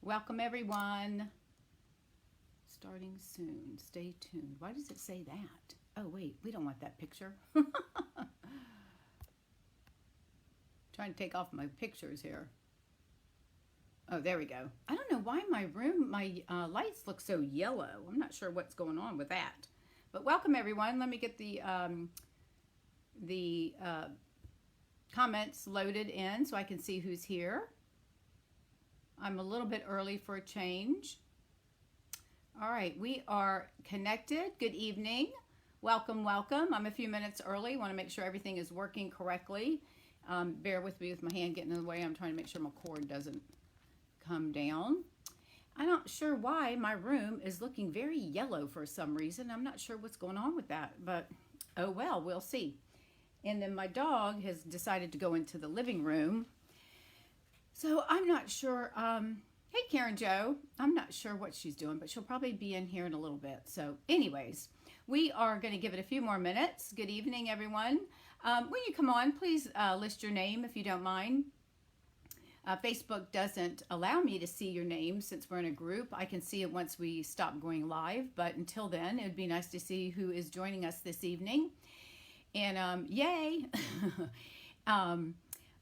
Welcome everyone. Starting soon. Stay tuned. Why does it say that? Oh wait, we don't want that picture. Trying to take off my pictures here. Oh, there we go. I don't know why my lights look so yellow. I'm not sure what's going on with that. But welcome everyone. Let me get the comments loaded in so I can see who's here. I'm a little bit early for a change. All right, we are connected. Good evening. Welcome, welcome. I'm a few minutes early. Want to make sure everything is working correctly. Bear with me with my hand getting in the way. I'm trying to make sure my cord doesn't come down. I'm not sure why my room is looking very yellow for some reason. I'm not sure what's going on with that, but oh well, we'll see. And then my dog has decided to go into the living room. So I'm not sure. Hey, Karen Jo. I'm not sure what she's doing, but she'll probably be in here in a little bit. So anyways, we are going to give it a few more minutes. Good evening, everyone. When you come on, please list your name if you don't mind. Facebook doesn't allow me to see your name since we're in a group. I can see it once we stop going live, but until then, it would be nice to see who is joining us this evening. And yay!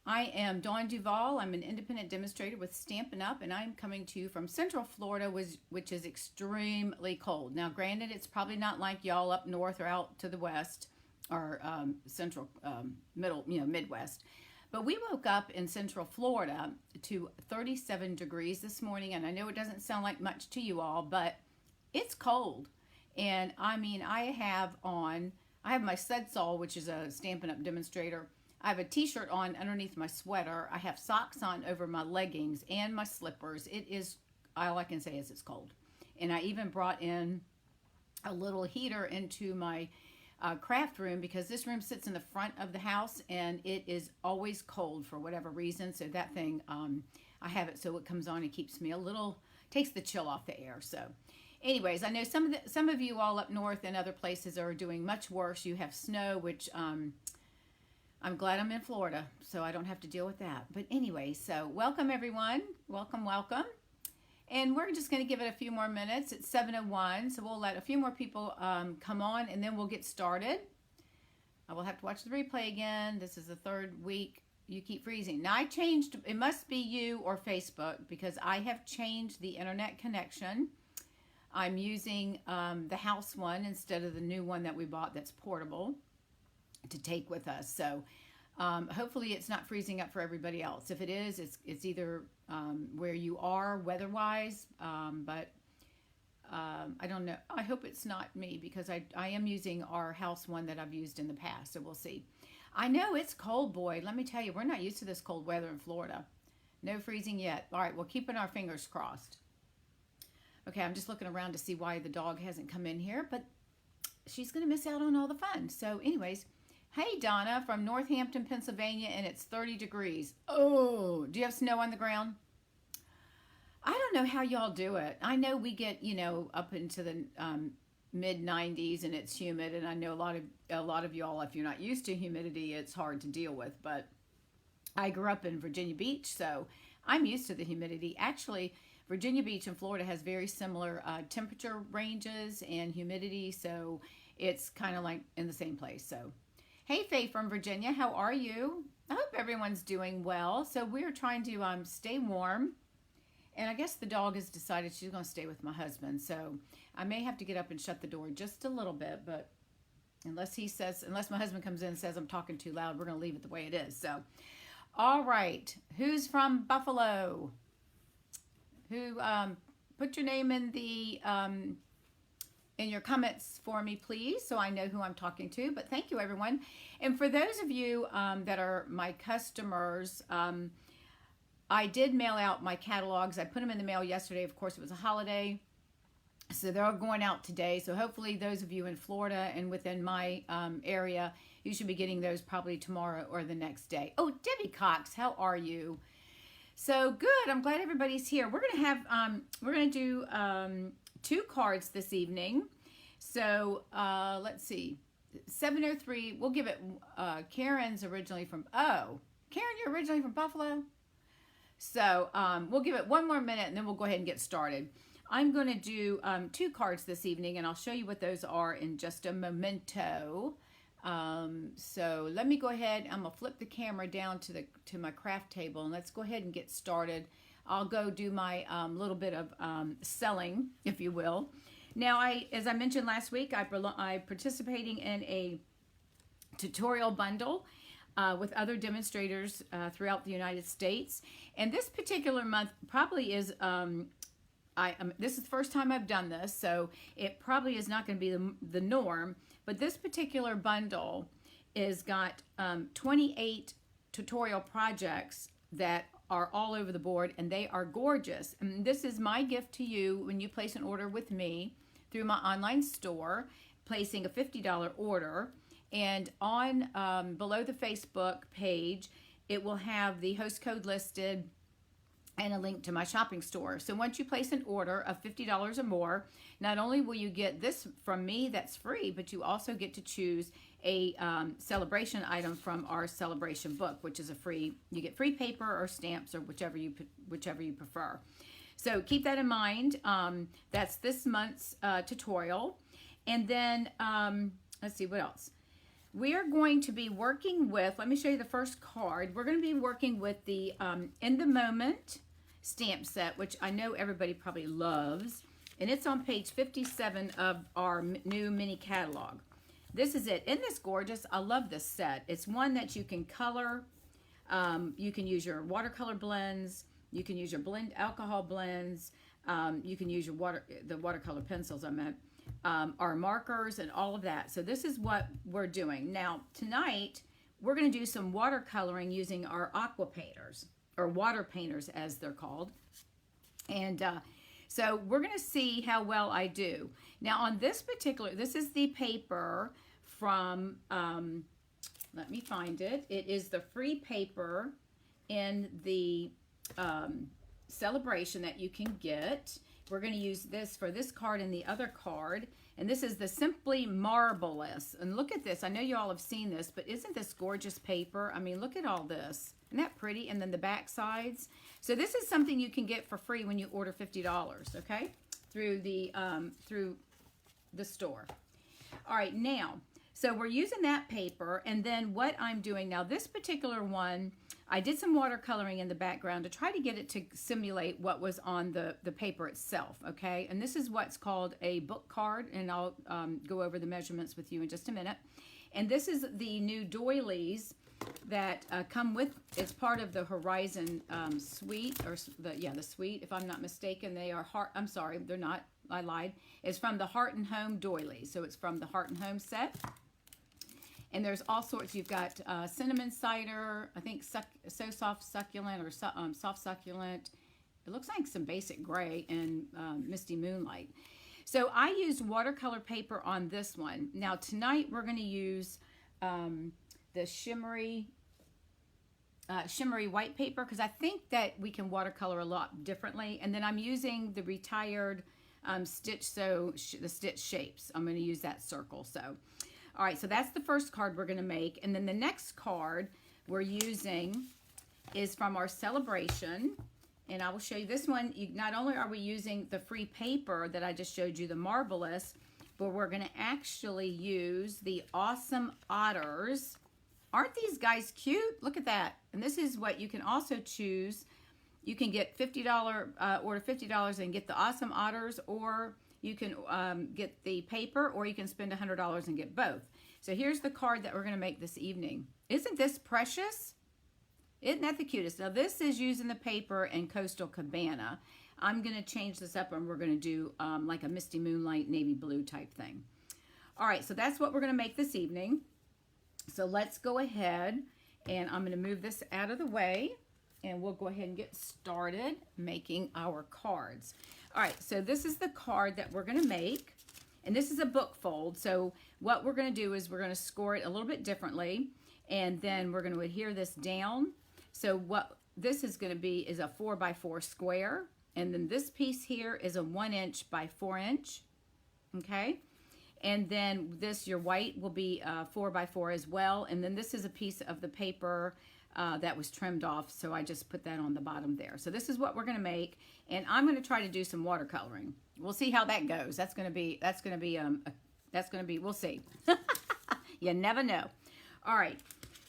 I am Dawn Duval. I'm an independent demonstrator with Stampin' Up, and I'm coming to you from Central Florida, which is extremely cold. Now, granted, it's probably not like y'all up north or out to the west or central, middle, Midwest. But we woke up in Central Florida to 37 degrees this morning, and I know it doesn't sound like much to you all, but it's cold. And I mean, I have my Sudsole, which is a Stampin' Up demonstrator. I have a t-shirt on underneath my sweater. I have socks on over my leggings and my slippers. It is, all I can say is it's cold. And I even brought in a little heater into my craft room because this room sits in the front of the house and it is always cold for whatever reason. So that thing, I have it so it comes on and keeps me takes the chill off the air. So anyways, I know some of you all up north and other places are doing much worse. You have snow, which I'm glad I'm in Florida, so I don't have to deal with that. But anyway, so welcome everyone. Welcome, welcome. And we're just going to give it a few more minutes. It's 7:01, so we'll let a few more people come on, and then we'll get started. I will have to watch the replay again. This is the third week. You keep freezing. Now, I changed. It must be you or Facebook because I have changed the internet connection. I'm using the house one instead of the new one that we bought that's portable to take with us. So hopefully it's not freezing up for everybody else. If it is, it's either where you are weather-wise, but I don't know. I hope it's not me because I am using our house one that I've used in the past, so we'll see. I know it's cold, boy. Let me tell you, we're not used to this cold weather in Florida. No freezing yet. All right, we're keeping our fingers crossed. Okay, I'm just looking around to see why the dog hasn't come in here, but she's going to miss out on all the fun. So anyways, hey, Donna from Northampton, Pennsylvania, and it's 30 degrees. Oh, do you have snow on the ground? I don't know how y'all do it. I know we get, up into the mid 90s and it's humid, and I know a lot of y'all, if you're not used to humidity, it's hard to deal with. But I grew up in Virginia Beach, so I'm used to the humidity. Actually, Virginia Beach and Florida has very similar temperature ranges and humidity, so it's kind of like in the same place. So hey, Faye from Virginia, how are you? I hope everyone's doing well. So we're trying to stay warm. And I guess the dog has decided she's going to stay with my husband. So I may have to get up and shut the door just a little bit. But unless my husband comes in and says I'm talking too loud, we're going to leave it the way it is. So, all right. Who's from Buffalo? Who put your name in the in your comments for me, please, so I know who I'm talking to. But thank you, everyone. And for those of you that are my customers, I did mail out my catalogs. I put them in the mail yesterday. Of course, it was a holiday, so they're going out today. So hopefully those of you in Florida and within my area, you should be getting those probably tomorrow or the next day. Oh, Debbie Cox, how are you? So good. I'm glad everybody's here. We're gonna do 2 cards this evening. So let's see, 703. We'll give it. Karen's originally from. Oh, Karen, you're originally from Buffalo. So we'll give it one more minute and then we'll go ahead and get started. I'm going to do 2 cards this evening, and I'll show you what those are in just a momento. So let me go ahead. I'm going to flip the camera down to my craft table, and let's go ahead and get started. I'll go do my little bit of selling, if you will. Now, as I mentioned last week, I'm participating in a tutorial bundle with other demonstrators throughout the United States. And this particular month probably is, this is the first time I've done this, so it probably is not going to be the norm. But this particular bundle is got 28 tutorial projects that are all over the board, and they are gorgeous. And this is my gift to you when you place an order with me through my online store, placing a $50 order. And on below the Facebook page, it will have the host code listed and a link to my shopping store. So once you place an order of $50 or more, not only will you get this from me that's free, but you also get to choose a celebration item from our celebration book, which is you get free paper or stamps or whichever you prefer. So keep that in mind. That's this month's tutorial. And then let's see what else. We are going to be working with, let me show you the first card. We're going to be working with the In the Moment stamp set, which I know everybody probably loves. And it's on page 57 of our new mini catalog. This is it. Isn't this gorgeous? I love this set. It's one that you can color. You can use your watercolor blends. You can use your alcohol blends. You can use the watercolor pencils, I meant. Our markers and all of that. So this is what we're doing. Now, tonight, we're going to do some watercoloring using our aqua painters, or water painters as they're called. And so we're going to see how well I do. Now, on this is the paper from, let me find it. It is the free paper in the celebration that you can get. We're going to use this for this card and the other card. And this is the Simply Marvelous. And look at this. I know you all have seen this, but isn't this gorgeous paper? I mean, look at all this. Isn't that pretty? And then the back sides. So this is something you can get for free when you order $50, okay? Through the store. All right, now, so we're using that paper. And then what I'm doing now, this particular one, I did some watercoloring in the background to try to get it to simulate what was on the paper itself, okay? And this is what's called a book card, and I'll go over the measurements with you in just a minute. And this is the new doilies that come with, it's part of the Horizon suite, or the suite, if I'm not mistaken. They are I'm sorry, they're not, I lied. It's from the Heart and Home doilies, so it's from the Heart and Home set. And there's all sorts. You've got cinnamon cider, I think so soft succulent or soft succulent. It looks like some basic gray and misty moonlight. So I used watercolor paper on this one. Now tonight we're going to use the shimmery white paper, because I think that we can watercolor a lot differently. And then I'm using the retired the stitch shapes. I'm going to use that circle. So. All right, so that's the first card we're going to make. And then the next card we're using is from our celebration. And I will show you this one. Not only are we using the free paper that I just showed you, the Marvelous, but we're going to actually use the Awesome Otters. Aren't these guys cute? Look at that. And this is what you can also choose. You can get order $50 and get the Awesome Otters, or you can get the paper, or you can spend $100 and get both. So here's the card that we're going to make this evening. Isn't this precious? Isn't that the cutest? Now this is using the paper in Coastal Cabana. I'm going to change this up, and we're going to do like a misty moonlight navy blue type thing. All right, so that's what we're going to make this evening. So let's go ahead, and I'm going to move this out of the way, and we'll go ahead and get started making our cards. All right, so this is the card that we're going to make, and this is a book fold. So what we're going to do is we're going to score it a little bit differently, and then we're going to adhere this down. So what this is going to be is a 4x4 square, and then this piece here is a 1 inch by 4 inch, okay? And then this, your white, will be 4x4 as well, and then this is a piece of the paper that was trimmed off, so I just put that on the bottom there. So this is what we're going to make, and I'm going to try to do some watercoloring. We'll see how that goes. That's going to be we'll see. You never know. All right,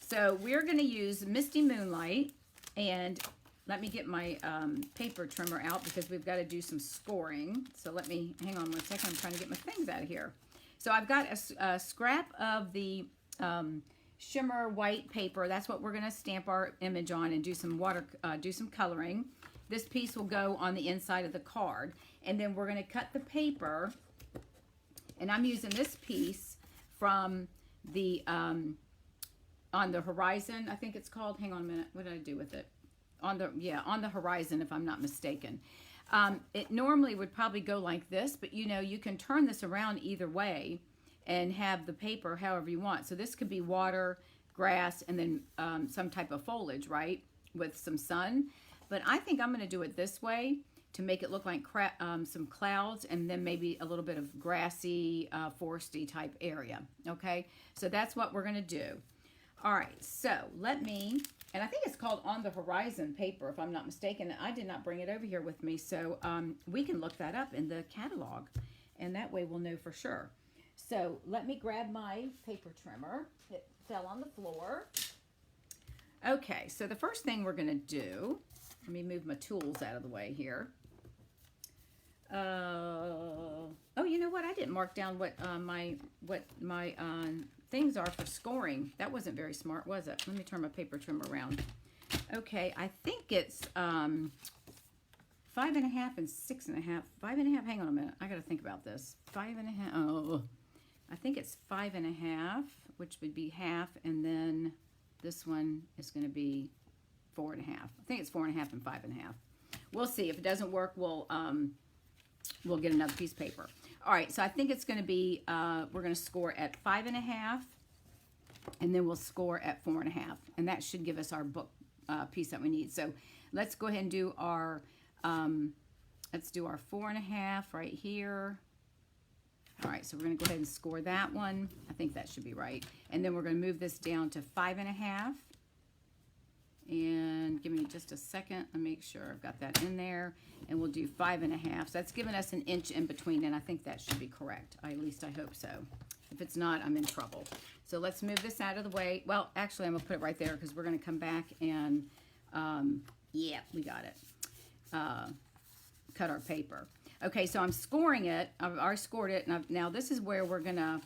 so we're going to use Misty Moonlight, and let me get my paper trimmer out because we've got to do some scoring. So let me, hang on one second, I'm trying to get my things out of here. So I've got a scrap of the shimmer white paper. That's what we're going to stamp our image on and do some coloring. This piece will go on the inside of the card, and then we're going to cut the paper, and I'm using this piece from the On the Horizon, I think it's called. Hang on a minute, what did I do with it? On the Horizon, if I'm not mistaken. It normally would probably go like this, but you know, you can turn this around either way and have the paper however you want. So this could be water, grass, and then some type of foliage, right, with some sun. But I think I'm going to do it this way to make it look like some clouds, and then maybe a little bit of grassy, foresty type area. Okay, so that's what we're going to do. All right, so let me, and I think it's called On the Horizon paper, if I'm not mistaken. I did not bring it over here with me, so we can look that up in the catalog, and that way we'll know for sure. So let me grab my paper trimmer. It fell on the floor. Okay, so the first thing we're going to do, let me move my tools out of the way here. Oh, you know what? I didn't mark down what my things are for scoring. That wasn't very smart, was it? Let me turn my paper trimmer around. Okay, I think it's 5.5 and 6.5. 5.5. Hang on a minute. I got to think about this. 5.5. Oh, I think it's 5.5, which would be half, and then this one is going to be 4.5. I think it's 4.5 and 5.5. We'll see. If it doesn't work, we'll get another piece of paper. All right, so I think it's going to be, we're going to score at 5.5, and then we'll score at 4.5, and that should give us our book piece that we need. So let's go ahead and do our, let's do our 4.5 right here. All right, so we're going to go ahead and score that one. I think that should be right. And then we're going to move this down to 5.5. And give me just a second to make sure I've got that in there. And we'll do 5.5. So that's giving us an inch in between, and I think that should be correct. At least I hope so. If it's not, I'm in trouble. So let's move this out of the way. Well, actually, I'm going to put it right there because we're going to come back and, yeah, we got it. Cut our paper. Okay, so I'm scoring it. I've already scored it. And now this is where we're going to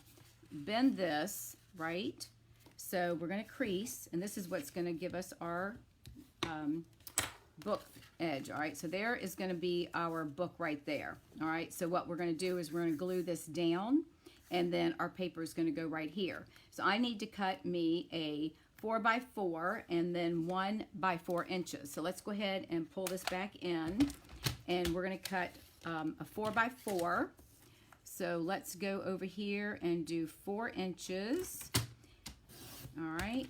bend this, right? So we're going to crease, and this is what's going to give us our book edge. All right, so there is going to be our book right there. All right, so what we're going to do is we're going to glue this down, and then our paper is going to go right here. So I need to cut me a 4x4 and then 1x4 inches. So let's go ahead and pull this back in, and we're going to cut a 4x4. So let's go over here and do 4 inches. All right,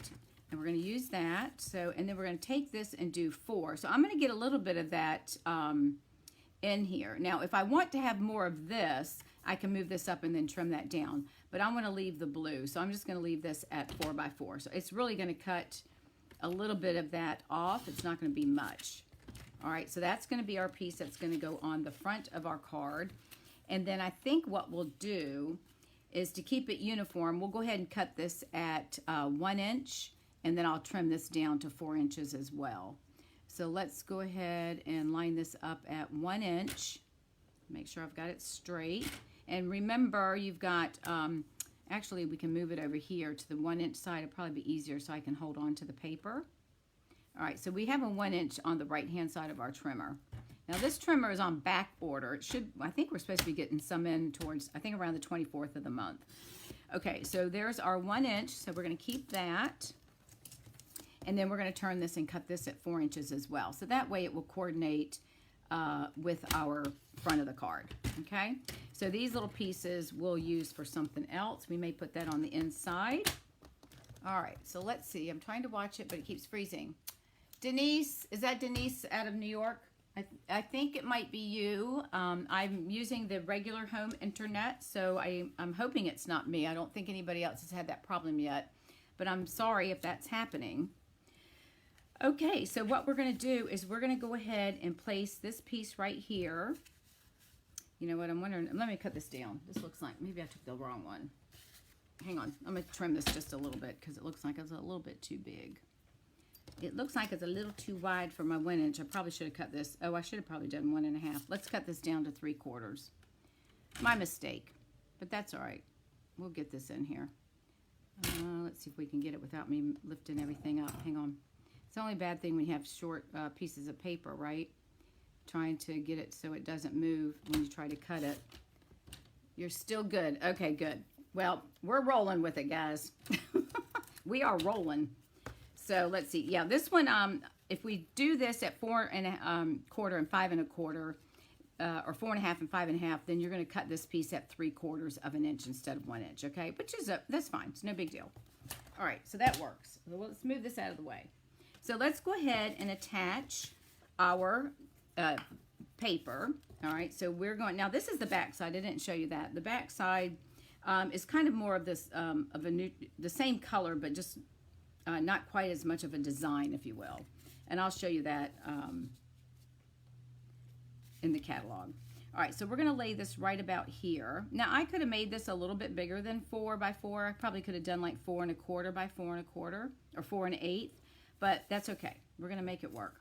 and we're going to use that. So, and then we're going to take this and do 4. So I'm going to get a little bit of that in here. Now, if I want to have more of this, I can move this up and then trim that down. But I'm going to leave the blue. So I'm just going to leave this at 4x4. So it's really going to cut a little bit of that off. It's not going to be much. All right, so that's going to be our piece that's going to go on the front of our card. And then I think what we'll do is to keep it uniform, we'll go ahead and cut this at 1 inch, and then I'll trim this down to 4 inches as well. So let's go ahead and line this up at 1 inch. Make sure I've got it straight. And remember, you've got, actually we can move it over here to the 1 inch side. It'll probably be easier so I can hold on to the paper. All right, so we have a 1 inch on the right hand side of our trimmer. Now this trimmer is on back order. It should, I think we're supposed to be getting some in towards, I think around the 24th of the month. Okay, so there's our 1 inch. So we're going to keep that. And then we're going to turn this and cut this at 4 inches as well. So that way it will coordinate with our front of the card. Okay, so these little pieces we'll use for something else. We may put that on the inside. All right, so let's see. I'm trying to watch it, but it keeps freezing. Denise, is that Denise out of New York? I think it might be you. I'm using the regular home internet, so I'm hoping it's not me. I don't think anybody else has had that problem yet, but I'm sorry if that's happening. Okay, so what we're going to do is we're going to go ahead and place this piece right here. You know what, I'm wondering, let me cut this down. This looks like, maybe I took the wrong one. Hang on, I'm going to trim this just a little bit because it looks like it's a little bit too big. It looks like it's a little too wide for my 1 inch. I probably should have cut this. Oh, I should have probably done 1.5. Let's cut this down to 3/4. My mistake, but that's all right. We'll get this in here. Let's see if we can get it without me lifting everything up. Hang on. It's the only bad thing when you have short pieces of paper, right? Trying to get it so it doesn't move when you try to cut it. You're still good. Okay, good. Well, we're rolling with it, guys. We are rolling. So let's see. Yeah, this one, if we do this at 4 1/4 and 5 1/4, or 4 1/2 and 5 1/2, then you're going to cut this piece at 3/4 of an inch instead of 1 inch, okay? Which is, that's fine. It's no big deal. All right, so that works. So let's move this out of the way. So let's go ahead and attach our paper. All right, so we're going, now this is the back side. I didn't show you that. The back side is kind of more of this, the same color, but just not quite as much of a design, if you will. And I'll show you that in the catalog. All right, so we're going to lay this right about here. Now, I could have made this a little bit bigger than 4 by 4. I probably could have done like 4 1/4 by 4 1/4 or 4 1/8, but that's okay. We're going to make it work.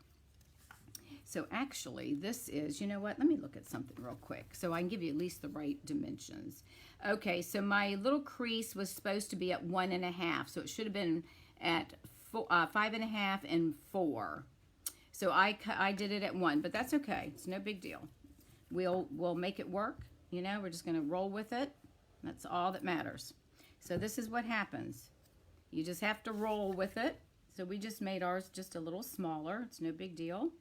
So actually, this is, you know what? Let me look at something real quick so I can give you at least the right dimensions. Okay, so my little crease was supposed to be at 1 1/2, so it should have been at 5 1/2 and 4. So I did it at 1, but that's okay. It's no big deal. We'll make it work. You know, we're just going to roll with it. That's all that matters. So this is what happens. You just have to roll with it. So we just made ours just a little smaller. It's no big deal.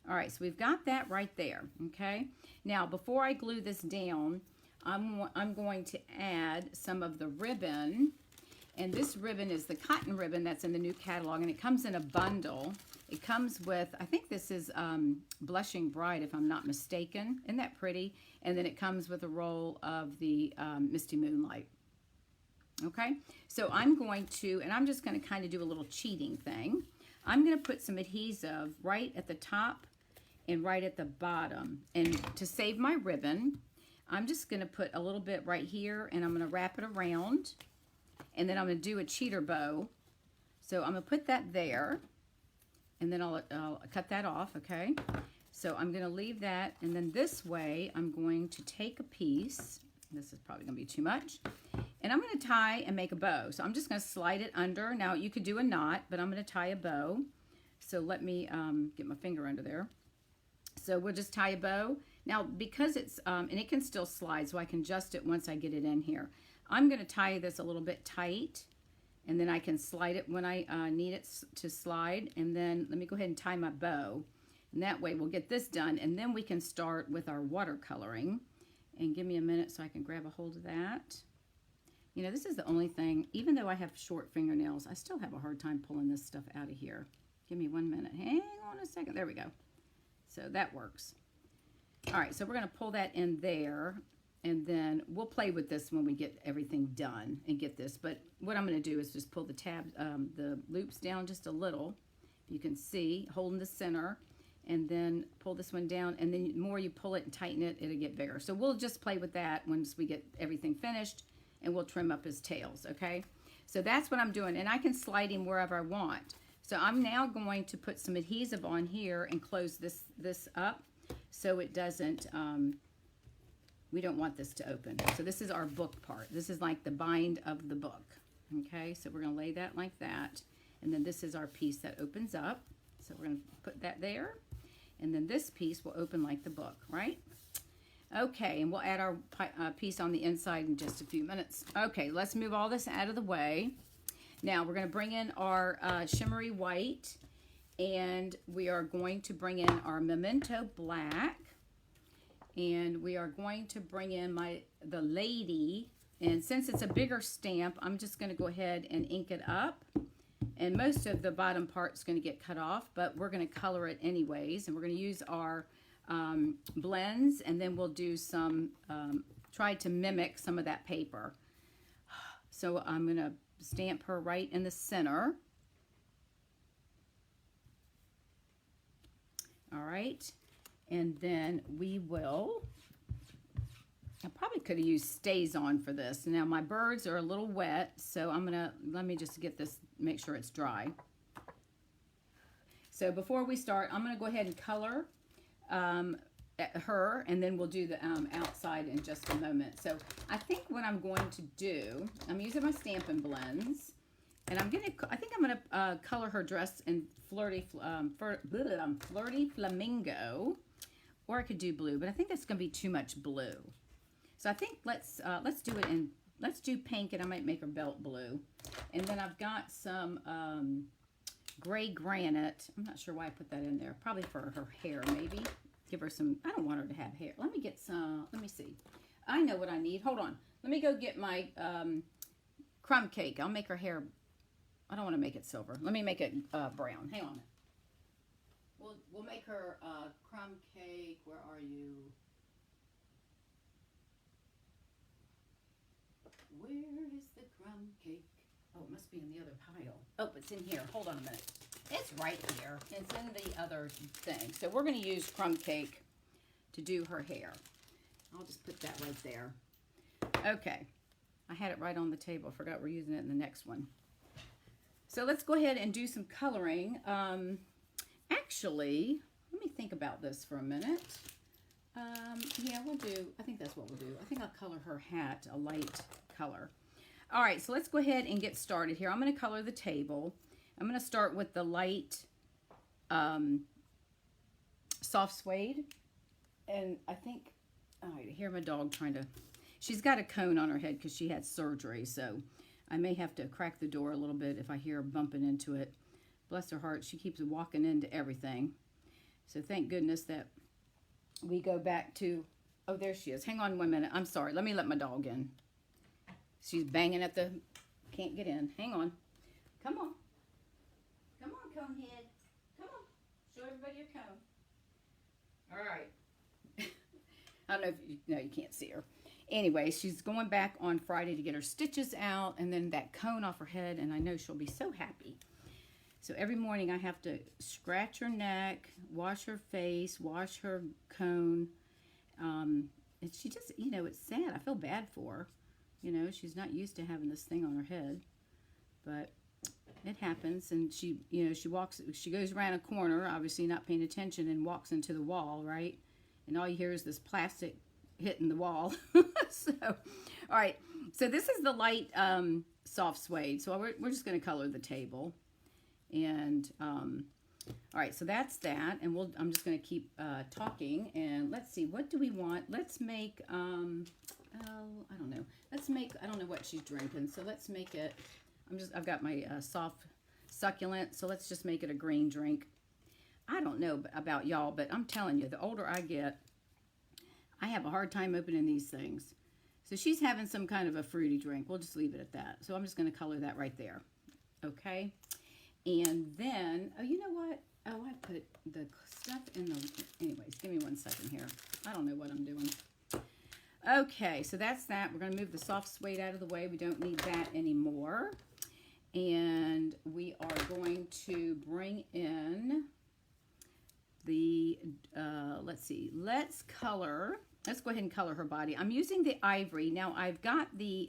All right, so we've got that right there, okay? Now, before I glue this down, I'm going to add some of the ribbon. And this ribbon is the cotton ribbon that's in the new catalog, and it comes in a bundle. It comes with, I think this is Blushing Bride, if I'm not mistaken. Isn't that pretty? And then it comes with a roll of the Misty Moonlight. Okay, so I'm going to, and I'm just going to kind of do a little cheating thing. I'm going to put some adhesive right at the top and right at the bottom. And to save my ribbon, I'm just going to put a little bit right here, and I'm going to wrap it around. And then I'm going to do a cheater bow. So I'm going to put that there. And then I'll cut that off, okay? So I'm going to leave that. And then this way, I'm going to take a piece. This is probably going to be too much. And I'm going to tie and make a bow. So I'm just going to slide it under. Now, you could do a knot, but I'm going to tie a bow. So let me get my finger under there. So we'll just tie a bow. Now, because it's, and it can still slide, so I can adjust it once I get it in here. I'm going to tie this a little bit tight, and then I can slide it when I need it to slide. And then let me go ahead and tie my bow. And that way we'll get this done, and then we can start with our watercoloring. And give me a minute so I can grab a hold of that. You know, this is the only thing, even though I have short fingernails, I still have a hard time pulling this stuff out of here. Give me 1 minute. Hang on a second. There we go. So that works. All right, so we're going to pull that in there, and then we'll play with this when we get everything done and get this. But what I'm going to do is just pull the tabs, the loops down just a little. You can see, holding the center, and then pull this one down, and then the more you pull it and tighten it, it'll get bigger. So we'll just play with that once we get everything finished, and we'll trim up his tails, okay? So that's what I'm doing, and I can slide him wherever I want. So I'm now going to put some adhesive on here and close this up so it doesn't, we don't want this to open. So this is our book part. This is like the bind of the book, okay? So we're gonna lay that like that, and then this is our piece that opens up. So we're gonna put that there, and then this piece will open like the book, right? Okay, and we'll add our piece on the inside in just a few minutes. Okay, let's move all this out of the way. Now we're going to bring in our shimmery white, and we are going to bring in our Memento black, and we are going to bring in the lady. And since it's a bigger stamp, I'm just going to go ahead and ink it up. And most of the bottom part's going to get cut off, but we're going to color it anyways. And we're going to use our blends, and then we'll do some, try to mimic some of that paper. So I'm going to stamp her right in the center. All right. And then we will, I probably could have used stays on for this. Now my birds are a little wet, so let me just get this, make sure it's dry. So before we start, I'm gonna go ahead and color her, and then we'll do the outside in just a moment. So I think what I'm going to do, I'm using my Stampin' blends, and I think I'm gonna color her dress in flirty flamingo, or I could do blue, but I think that's gonna be too much blue. So I think let's do it in, let's do pink, and I might make her belt blue. And then I've got some gray granite. I'm not sure why I put that in there. Probably for her hair, maybe. Give her some, I don't want her to have hair. Let me get some, let me see. I know what I need. Hold on. Let me go get my crumb cake. I'll make her hair, I don't want to make it silver. Let me make it brown. Hang on. We'll make her crumb cake. Where are you? Where is the crumb cake? Oh, it must be in the other pile. Oh, it's in here. Hold on a minute. It's right here. It's in the other thing. So we're going to use crumb cake to do her hair. I'll just put that right there. Okay. I had it right on the table. Forgot we're using it in the next one. So let's go ahead and do some coloring. Actually, let me think about this for a minute. Yeah, I think that's what we'll do. I think I'll color her hat a light color. All right, so let's go ahead and get started here. I'm going to color the table. I'm going to start with the light soft suede. And I think, all right, I hear my dog trying to, she's got a cone on her head because she had surgery. So I may have to crack the door a little bit if I hear her bumping into it. Bless her heart, she keeps walking into everything. So thank goodness that we go back to, oh, there she is. Hang on 1 minute. I'm sorry. Let me let my dog in. She's banging at the, can't get in. Hang on. Come on. Come on, conehead. Come on. Show everybody your cone. All right. I don't know if you, no, you can't see her. Anyway, she's going back on Friday to get her stitches out and then that cone off her head, and I know she'll be so happy. So every morning I have to scratch her neck, wash her face, wash her cone. And she just, you know, it's sad. I feel bad for her. You know, she's not used to having this thing on her head, but it happens. And she, you know, she goes around a corner, obviously not paying attention, and walks into the wall, right? And all you hear is this plastic hitting the wall. So, all right. So this is the light soft suede. So we're just going to color the table. And, all right, so that's that. And I'm just going to keep talking. And let's see, what do we want? Let's make, I don't know. Let's make, I don't know what she's drinking. So let's make it, I've got my soft succulent. So let's just make it a green drink. I don't know about y'all, but I'm telling you, the older I get, I have a hard time opening these things. So she's having some kind of a fruity drink. We'll just leave it at that. So I'm just going to color that right there. Okay. And then, oh, you know what? Oh, I put the stuff in the, anyways, give me 1 second here. I don't know what I'm doing. Okay, so that's that. We're going to move the soft suede out of the way. We don't need that anymore. And we are going to bring in the, let's see, let's go ahead and color her body. I'm using the ivory. Now, I've got the,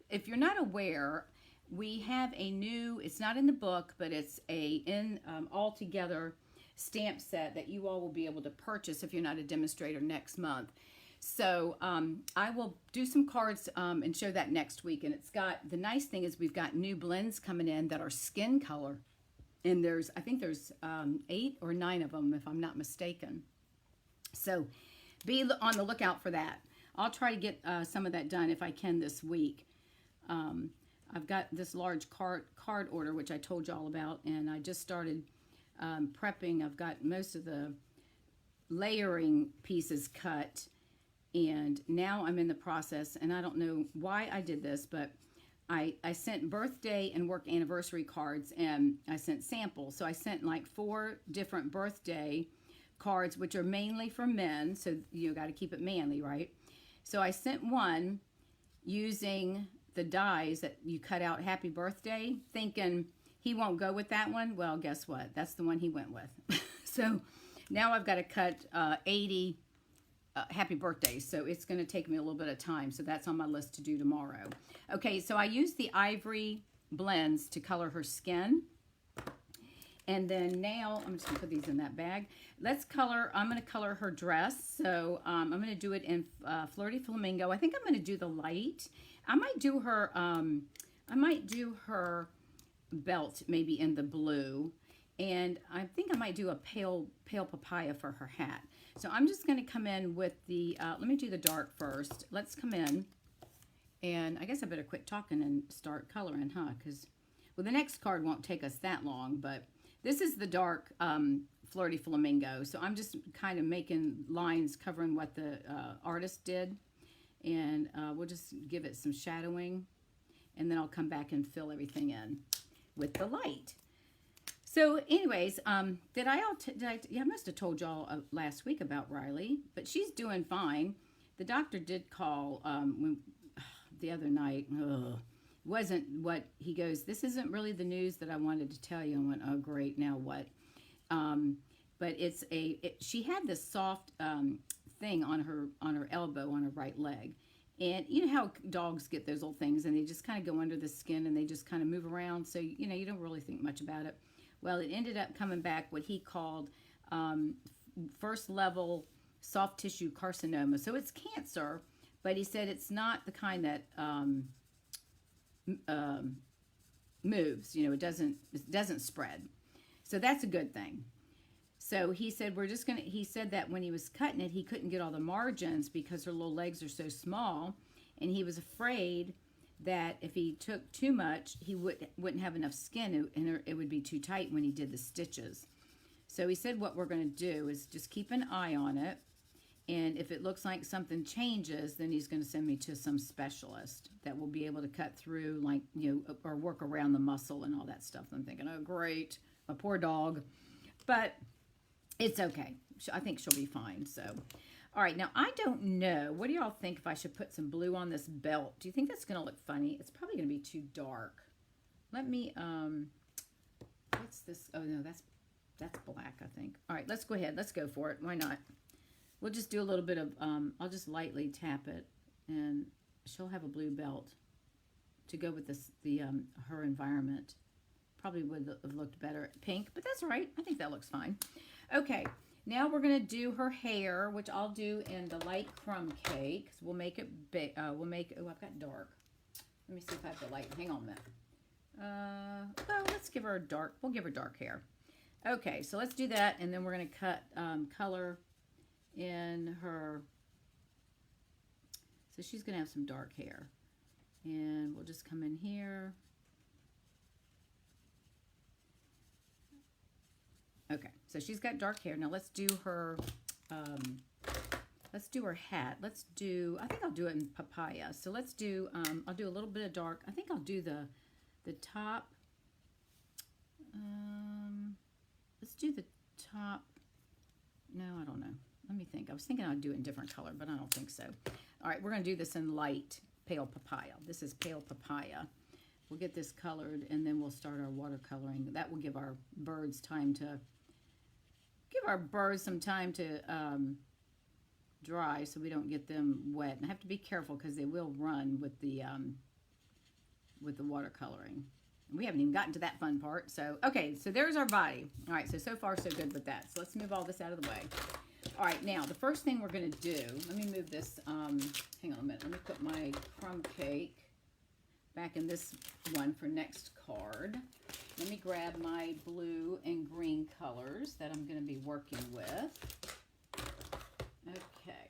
if you're not aware, we have a new, it's not in the book, but it's a all together stamp set that you all will be able to purchase if you're not a demonstrator next month. So I will do some cards and show that next week. And it's got, the nice thing is we've got new blends coming in that are skin color. And I think there's 8 or 9 of them, if I'm not mistaken. So be on the lookout for that. I'll try to get some of that done if I can this week. I've got this large card order, which I told you all about, and I just started prepping. I've got most of the layering pieces cut, and now I'm in the process, and I don't know why I did this, but I sent birthday and work anniversary cards, and I sent samples. So I sent like 4 different birthday cards, which are mainly for men, so you got to keep it manly, right? So I sent one using the dies that you cut out happy birthday, thinking he won't go with that one. Well, guess what? That's the one he went with. So Now I've got to cut 80 happy birthdays, so it's going to take me a little bit of time. So that's on my list to do tomorrow. Okay, so I used the ivory blends to color her skin. And then now, I'm just going to put these in that bag. Let's color, I'm going to color her dress. So I'm going to do it in Flirty Flamingo. I think I'm going to do the light. I might do her belt maybe in the blue. And I think I might do a pale papaya for her hat. So I'm just going to come in with the, let me do the dark first. Let's come in. And I guess I better quit talking and start coloring, huh? Because, well, the next card won't take us that long, but this is the dark Flirty Flamingo. So I'm just kind of making lines covering what the artist did. And we'll just give it some shadowing. And then I'll come back and fill everything in with the light. So anyways, I must have told y'all last week about Riley, but she's doing fine. The doctor did call the other night. Wasn't what he goes, this isn't really the news that I wanted to tell you. I went, oh great, now what? But she had this soft thing on her elbow on her right leg. And you know how dogs get those little things and they just kind of go under the skin and they just kind of move around. So, you know, you don't really think much about it. Well, it ended up coming back what he called first level soft tissue carcinoma. So it's cancer, but he said it's not the kind that moves. You know, it doesn't spread. So that's a good thing. So he said, he said that when he was cutting it, he couldn't get all the margins because her little legs are so small. And he was afraid that if he took too much, he wouldn't have enough skin and it would be too tight when he did the stitches. So he said what we're going to do is just keep an eye on it. And if it looks like something changes, then he's going to send me to some specialist that will be able to cut through, like, you know, or work around the muscle and all that stuff. I'm thinking, oh, great, a poor dog. But it's okay. I think she'll be fine. So, all right. Now, I don't know. What do y'all think if I should put some blue on this belt? Do you think that's going to look funny? It's probably going to be too dark. Let me, what's this? Oh, no, that's black, I think. All right, let's go ahead. Let's go for it. Why not? We'll just do a little bit of, I'll just lightly tap it, and she'll have a blue belt to go with this, her environment. Probably would have looked better at pink, but that's all right. I think that looks fine. Okay, now we're going to do her hair, which I'll do in the light crumb cake. So we'll make it big. Oh, I've got dark. Let me see if I have the light. Hang on a minute. Well, let's give her dark. We'll give her dark hair. Okay, so let's do that, and then we're going to cut color in her. So she's going to have some dark hair. And we'll just come in here. Okay, so she's got dark hair. Now let's do her hat. I think I'll do it in papaya. So let's do, I'll do a little bit of dark. I think I'll do the top. Let's do the top. No, I don't know. Let me think. I was thinking I'd do it in different color, but I don't think so. All right, we're going to do this in light pale papaya. This is pale papaya. We'll get this colored, and then we'll start our watercoloring. That will give our birds time to, some time to dry so we don't get them wet. And I have to be careful because they will run with the watercoloring. And we haven't even gotten to that fun part. So, okay, so there's our body. All right, so far so good with that. So let's move all this out of the way. All right, now the first thing we're going to do, let me move this, hang on a minute. Let me put my crumb cake back in this one for next card. Let me grab my blue and green colors that I'm going to be working with. Okay.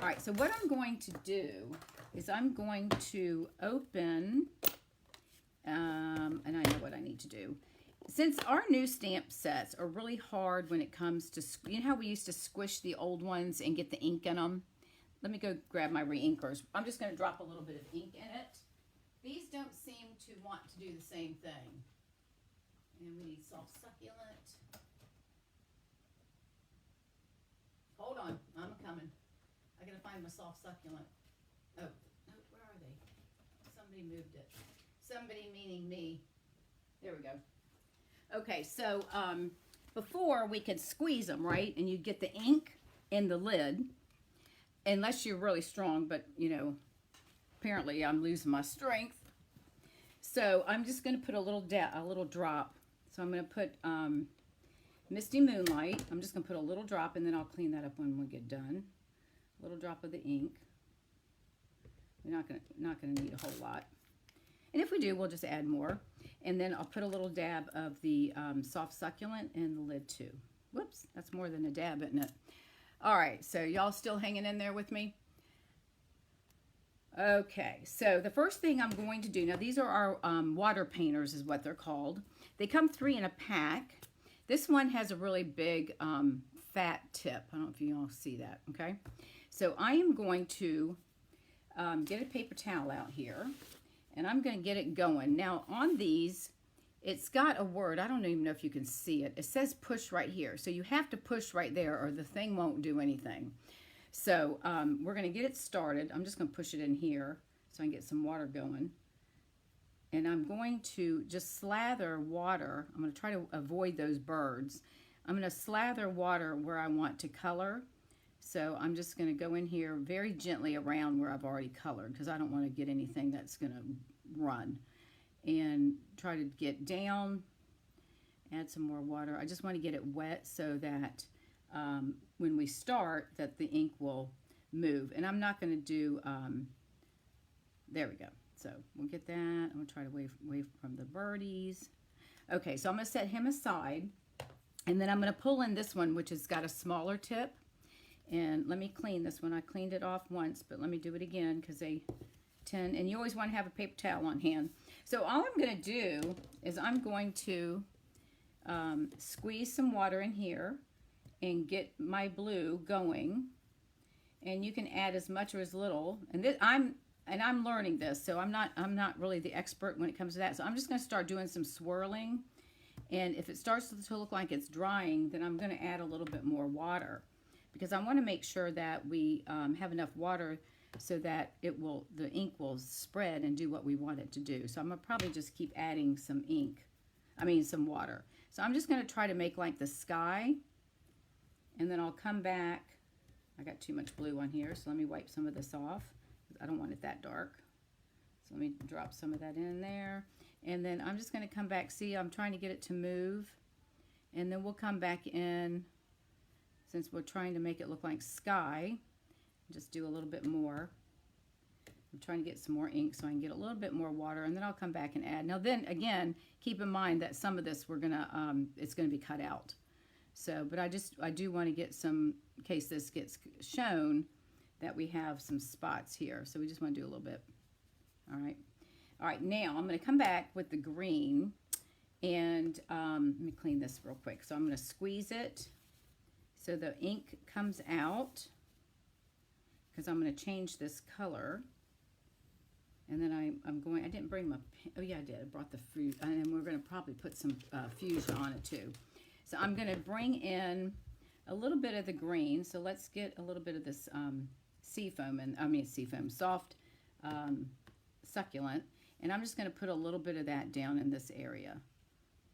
All right, so what I'm going to do is I'm going to open, and I know what I need to do. Since our new stamp sets are really hard when it comes to, you know how we used to squish the old ones and get the ink in them? Let me go grab my re-inkers. I'm just going to drop a little bit of ink in it. These don't seem to want to do the same thing. And we need soft succulent. Hold on, I'm coming. I gotta find my soft succulent. Oh, where are they? Somebody moved it. Somebody meaning me. There we go. Okay, so before we could squeeze them, right? And you'd get the ink in the lid, unless you're really strong, but you know, apparently I'm losing my strength. So I'm just going to put a little drop. So I'm going to put Misty Moonlight. I'm just going to put a little drop, and then I'll clean that up when we get done. A little drop of the ink. We're not going to need a whole lot. And if we do, we'll just add more. And then I'll put a little dab of the soft succulent in the lid too. Whoops, that's more than a dab, isn't it? All right, so y'all still hanging in there with me? Okay, so the first thing I'm going to do, now these are our water painters is what they're called. They come 3 in a pack. This one has a really big fat tip. I don't know if you all see that, okay? So I am going to get a paper towel out here, and I'm going to get it going. Now on these, it's got a word. I don't even know if you can see it. It says push right here. So you have to push right there or the thing won't do anything. So we're going to get it started. I'm just going to push it in here so I can get some water going. And I'm going to just slather water. I'm going to try to avoid those birds. I'm going to slather water where I want to color. So I'm just going to go in here very gently around where I've already colored, because I don't want to get anything that's going to run. And try to get down, add some more water. I just want to get it wet so that when we start, that the ink will move. And I'm not going to do, there we go. So we'll get that. I'm going to try to wave from the birdies. Okay, so I'm going to set him aside. And then I'm going to pull in this one, which has got a smaller tip. And let me clean this one. I cleaned it off once, but let me do it again, because they tend, and you always want to have a paper towel on hand. So all I'm going to do is I'm going to squeeze some water in here and get my blue going. And you can add as much or as little. And this, I'm learning this, so I'm not really the expert when it comes to that. So I'm just going to start doing some swirling. And if it starts to look like it's drying, then I'm going to add a little bit more water, because I want to make sure that we have enough water so that the ink will spread and do what we want it to do. So I'm going to probably just keep adding some some water. So I'm just going to try to make like the sky, and then I'll come back. I got too much blue on here, so let me wipe some of this off. I don't want it that dark. So let me drop some of that in there. And then I'm just going to come back. See, I'm trying to get it to move. And then we'll come back in, since we're trying to make it look like sky. Just do a little bit more. I'm trying to get some more ink so I can get a little bit more water, and then I'll come back and add. Now then again, keep in mind that some of this it's gonna be cut out. So, but I do want to get some, in case this gets shown, that we have some spots here. So we just want to do a little bit. All right, now I'm going to come back with the green, and let me clean this real quick. So I'm going to squeeze it so the ink comes out, because I'm going to change this color. And then I didn't bring my, oh yeah, I did. I brought the fruit, and then we're going to probably put some fuchsia on it too. So I'm going to bring in a little bit of the green. So let's get a little bit of this soft succulent. And I'm just going to put a little bit of that down in this area.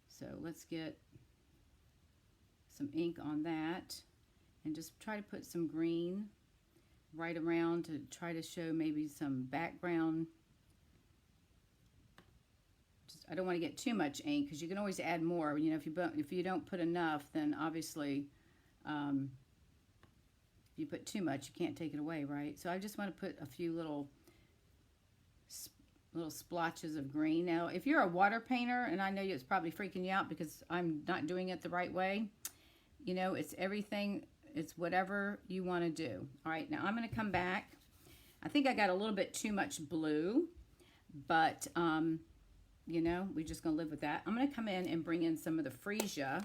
So let's get some ink on that, and just try to put some green right around to try to show maybe some background. I don't want to get too much ink, because you can always add more. You know, if you don't put enough, then obviously if you put too much, you can't take it away, right? So I just want to put a few little splotches of green. Now, if you're a water painter, and I know it's probably freaking you out because I'm not doing it the right way, you know, it's everything, it's whatever you want to do. All right, now I'm going to come back. I think I got a little bit too much blue, but you know, we're just going to live with that. I'm going to come in and bring in some of the freesia,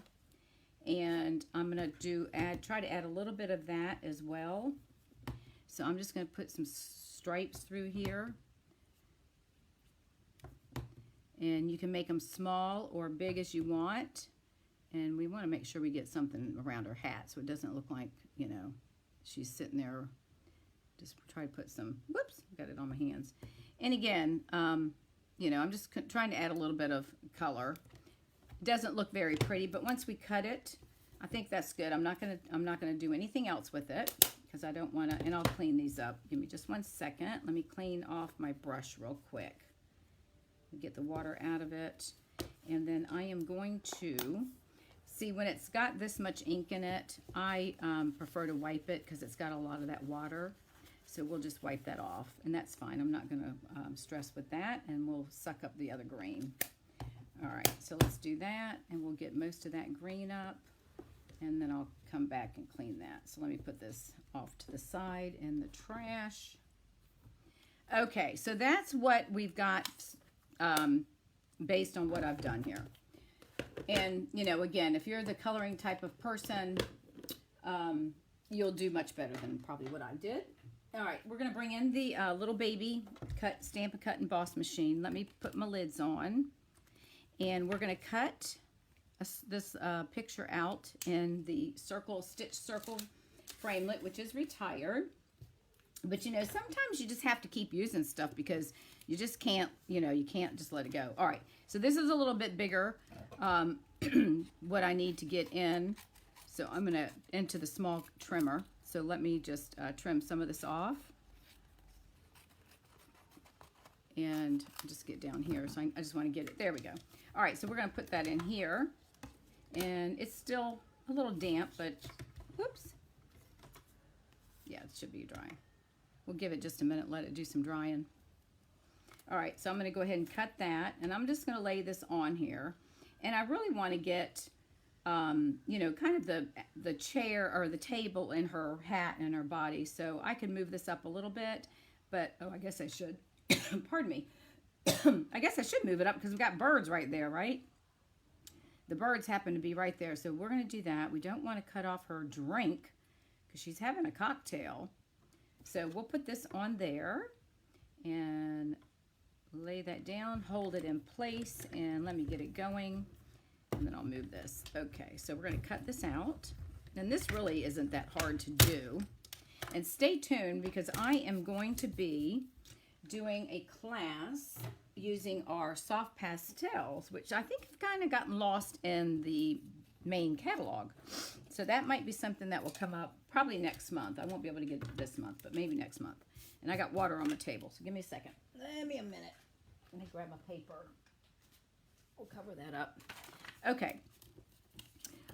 and I'm going to try to add a little bit of that as well. So I'm just going to put some stripes through here. And you can make them small or big as you want. And we want to make sure we get something around her hat so it doesn't look like, you know, she's sitting there. Just try to put some, whoops, got it on my hands. And again, you know, I'm just trying to add a little bit of color. doesn't look very pretty, but once we cut it, I think that's good. I'm not gonna do anything else with it because I don't want to, and I'll clean these up. Give me just 1 second. Let me clean off my brush real quick. Get the water out of it. And then I am going to, see when it's got this much ink in it, I prefer to wipe it because it's got a lot of that water. So we'll just wipe that off, and that's fine. I'm not gonna stress with that, and we'll suck up the other green. All right, so let's do that, and we'll get most of that green up, and then I'll come back and clean that. So let me put this off to the side in the trash. Okay, so that's what we've got based on what I've done here. And, you know, again, if you're the coloring type of person, you'll do much better than probably what I did. All right, we're going to bring in the little baby Stampin' Cut and Boss machine. Let me put my lids on. And we're going to cut this picture out in the stitch circle framelit, which is retired. But, you know, sometimes you just have to keep using stuff because you just can't, you know, you can't just let it go. All right, so this is a little bit bigger, what I need to get in. So I'm going to into the small trimmer. So let me just trim some of this off. And just get down here. So I just want to get it. There we go. All right, so we're going to put that in here. And it's still a little damp, but whoops. Yeah, it should be dry. We'll give it just a minute, let it do some drying. All right, so I'm going to go ahead and cut that. And I'm just going to lay this on here. And I really want to get, you know, kind of the chair or the table in her hat and her body. So I can move this up a little bit. But, oh, I guess I should. Pardon me. I guess I should move it up because we've got birds right there, right? The birds happen to be right there. So we're going to do that. We don't want to cut off her drink because she's having a cocktail. So we'll put this on there and lay that down, hold it in place, and let me get it going, and then I'll move this. Okay, so we're going to cut this out. And this really isn't that hard to do. And stay tuned because I am going to be doing a class using our soft pastels, which I think have kind of gotten lost in the main catalog. So that might be something that will come up probably next month. I won't be able to get it this month, but maybe next month. And I got water on the table, so give me a second. Let me a minute. Let me grab my paper. We'll cover that up. Okay.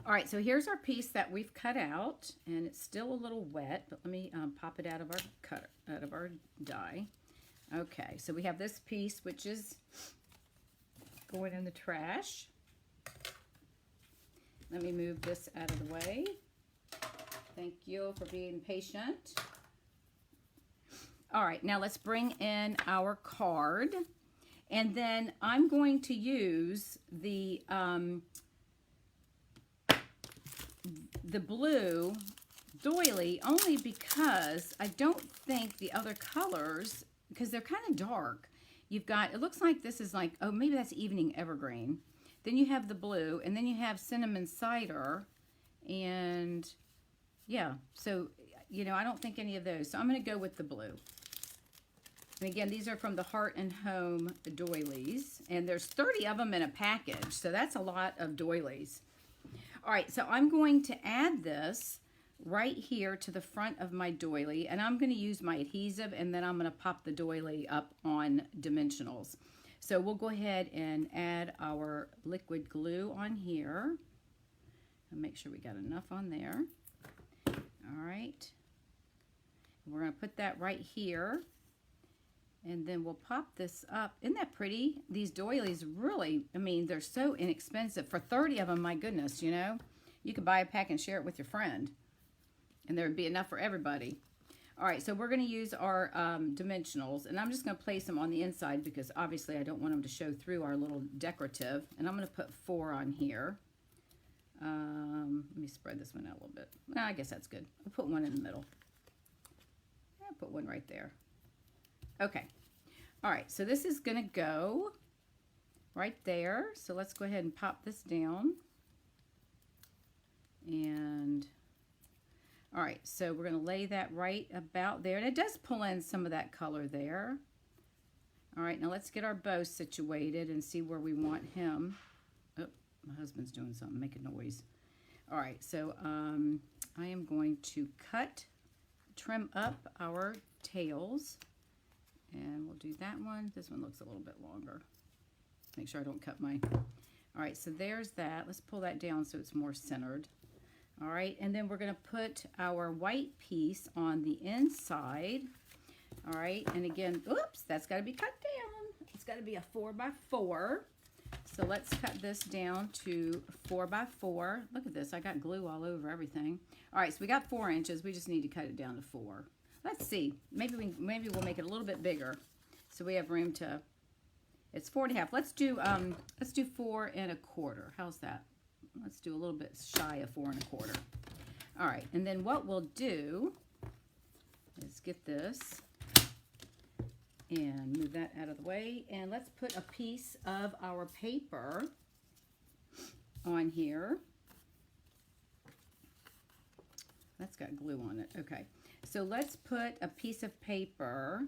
All right, so here's our piece that we've cut out, and it's still a little wet, but let me pop it out of our die. Okay, so we have this piece, which is going in the trash. Let me move this out of the way. Thank you for being patient. All right, now let's bring in our card. And then I'm going to use the blue doily only because I don't think the other colors, because they're kind of dark. You've got, it looks like this is like, oh, maybe that's Evening Evergreen. Then you have the blue, and then you have Cinnamon Cider, and yeah, so, you know, I don't think any of those. So I'm going to go with the blue. And again, these are from the Heart and Home doilies, and there's 30 of them in a package, so that's a lot of doilies. All right, so I'm going to add this right here to the front of my doily, and I'm going to use my adhesive, and then I'm going to pop the doily up on dimensionals. So we'll go ahead and add our liquid glue on here. And make sure we got enough on there. All right. We're going to put that right here. And then we'll pop this up. Isn't that pretty? These doilies really, I mean, they're so inexpensive. For 30 of them, my goodness, you know. You could buy a pack and share it with your friend. And there would be enough for everybody. All right, so we're going to use our dimensionals. And I'm just going to place them on the inside because obviously I don't want them to show through our little decorative. And I'm going to put 4 on here. Let me spread this one out a little bit. Well, I guess that's good. I'll put one in the middle. I'll put one right there. Okay. All right, so this is going to go right there. So let's go ahead and pop this down. And all right, so we're going to lay that right about there. And it does pull in some of that color there. All right, now let's get our bow situated and see where we want him. Oh, My husband's doing something, making noise. All right, so I am going to trim up our tails. And we'll do that one. This one looks a little bit longer. Make sure I don't cut my... All right, so there's that. Let's pull that down so it's more centered. All right, and then we're going to put our white piece on the inside. All right, and again, oops, that's got to be cut down. It's got to be a 4x4. So let's cut this down to 4x4. Look at this, I got glue all over everything. All right, so we got 4 inches. We just need to cut it down to 4. Let's see, maybe we'll make it a little bit bigger, so we have room to. It's 4.5. Let's do 4 1/4. How's that? Let's do a little bit shy of 4 1/4. All right, and then what we'll do is get this and move that out of the way, and let's put a piece of our paper on here. That's got glue on it. Okay, so let's put a piece of paper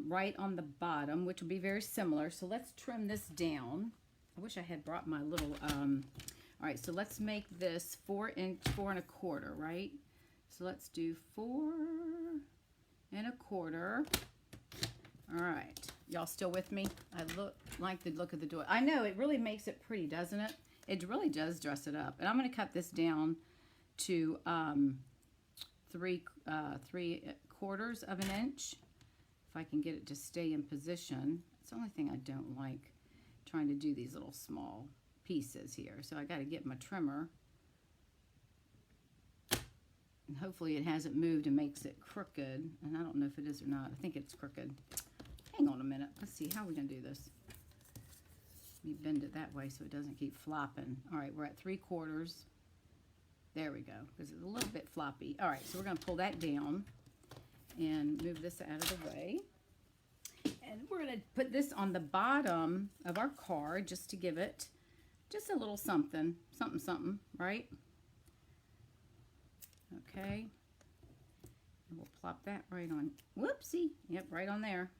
right on the bottom, which will be very similar. So let's trim this down. I wish I had brought my little, all right, so let's make this 4 1/4, right? So let's do 4 1/4. All right, y'all still with me? I like the look of the door. I know, it really makes it pretty, doesn't it? It really does dress it up. And I'm gonna cut this down to 3/4 of an inch. If I can get it to stay in position. It's the only thing I don't like, trying to do these little small pieces here. So I got to get my trimmer. And hopefully it hasn't moved and makes it crooked. And I don't know if it is or not. I think it's crooked. Hang on a minute. Let's see. How are we going to do this? Let me bend it that way so it doesn't keep flopping. All right, we're at 3/4. There we go. Because it's a little bit floppy. All right, so we're going to pull that down and move this out of the way. And we're going to put this on the bottom of our card just to give it just a little something, something, right? Okay. And we'll plop that right on. Whoopsie. Yep, right on there.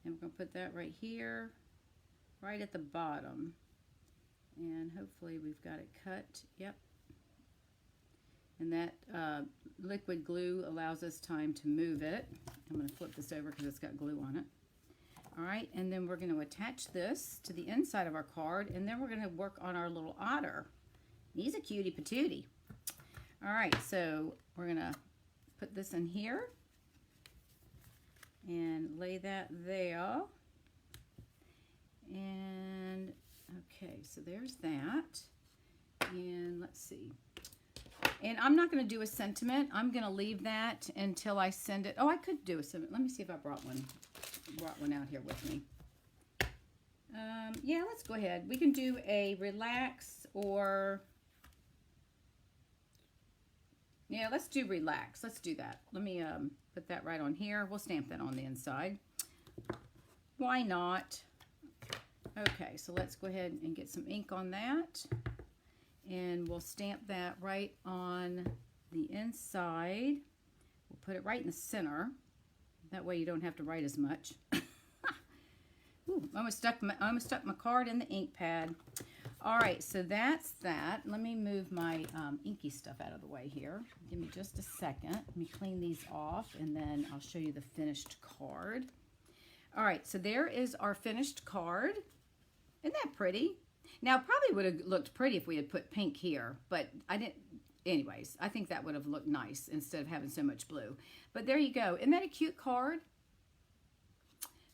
And we're going to put that right here, right at the bottom. And hopefully we've got it cut. Yep. And that liquid glue allows us time to move it. I'm going to flip this over because it's got glue on it. All right, and then we're going to attach this to the inside of our card, and then we're going to work on our little otter. He's a cutie patootie. All right, so we're going to put this in here and lay that there. And, okay, so there's that. And let's see. And I'm not going to do a sentiment. I'm going to leave that until I send it. Oh, I could do a sentiment. Let me see if I brought one out here with me. Yeah, let's go ahead. We can do a relax or... Yeah, let's do relax. Let's do that. Let me put that right on here. We'll stamp that on the inside. Why not? Okay, so let's go ahead and get some ink on that. And we'll stamp that right on the inside. We'll put it right in the center. That way you don't have to write as much. Ooh, I almost stuck my card in the ink pad. All right, so that's that. Let me move my inky stuff out of the way here. Give me just a second. Let me clean these off, and then I'll show you the finished card. All right, so there is our finished card. Isn't that pretty? Now, it probably would have looked pretty if we had put pink here, but I didn't. Anyways, I think that would have looked nice instead of having so much blue. But there you go. Isn't that a cute card?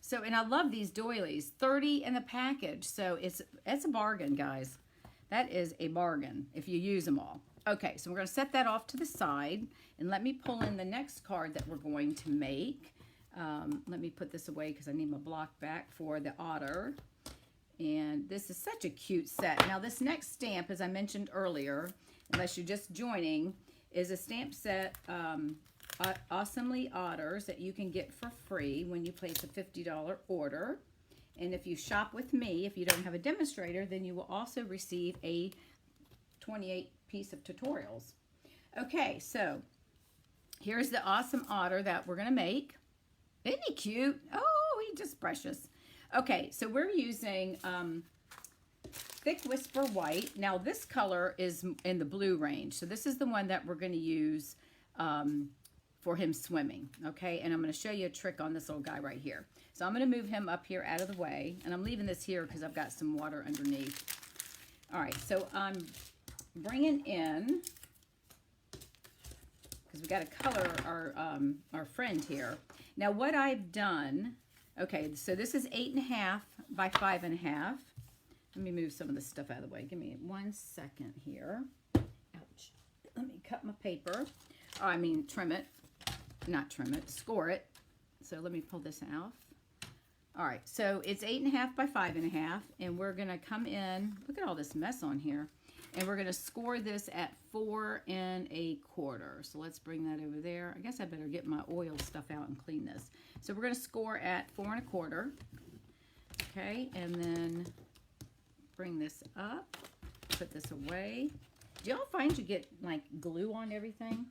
So, and I love these doilies. 30 in the package. So, it's a bargain, guys. That is a bargain if you use them all. Okay, so we're going to set that off to the side. And let me pull in the next card that we're going to make. Let me put this away because I need my block back for the otter. And this is such a cute set. Now, this next stamp, as I mentioned earlier, unless you're just joining, is a stamp set, Awesome Otters, that you can get for free when you place a $50 order. And if you shop with me, if you don't have a demonstrator, then you will also receive a 28 piece of tutorials. Okay, so here's the Awesome Otter that we're going to make. Isn't he cute? Oh, he's just precious. Okay, so we're using Thick Whisper White. Now this color is in the blue range. So this is the one that we're going to use for him swimming. Okay, and I'm going to show you a trick on this little guy right here. So I'm going to move him up here out of the way. And I'm leaving this here because I've got some water underneath. All right, so I'm bringing in, because we got to color our friend here. Now what I've done, okay, so this is 8.5 by 5.5. Let me move some of this stuff out of the way. Give me 1 second here. Ouch. Let me cut my paper. Oh, I mean trim it. Not trim it, score it. So let me pull this out. All right, so it's 8.5 by 5.5, and we're gonna come in, look at all this mess on here, and we're gonna score this at 4 1/4. So let's bring that over there. I guess I better get my oil stuff out and clean this. So we're gonna score at 4 1/4. Okay, and then bring this up, put this away. Do y'all find you get like glue on everything?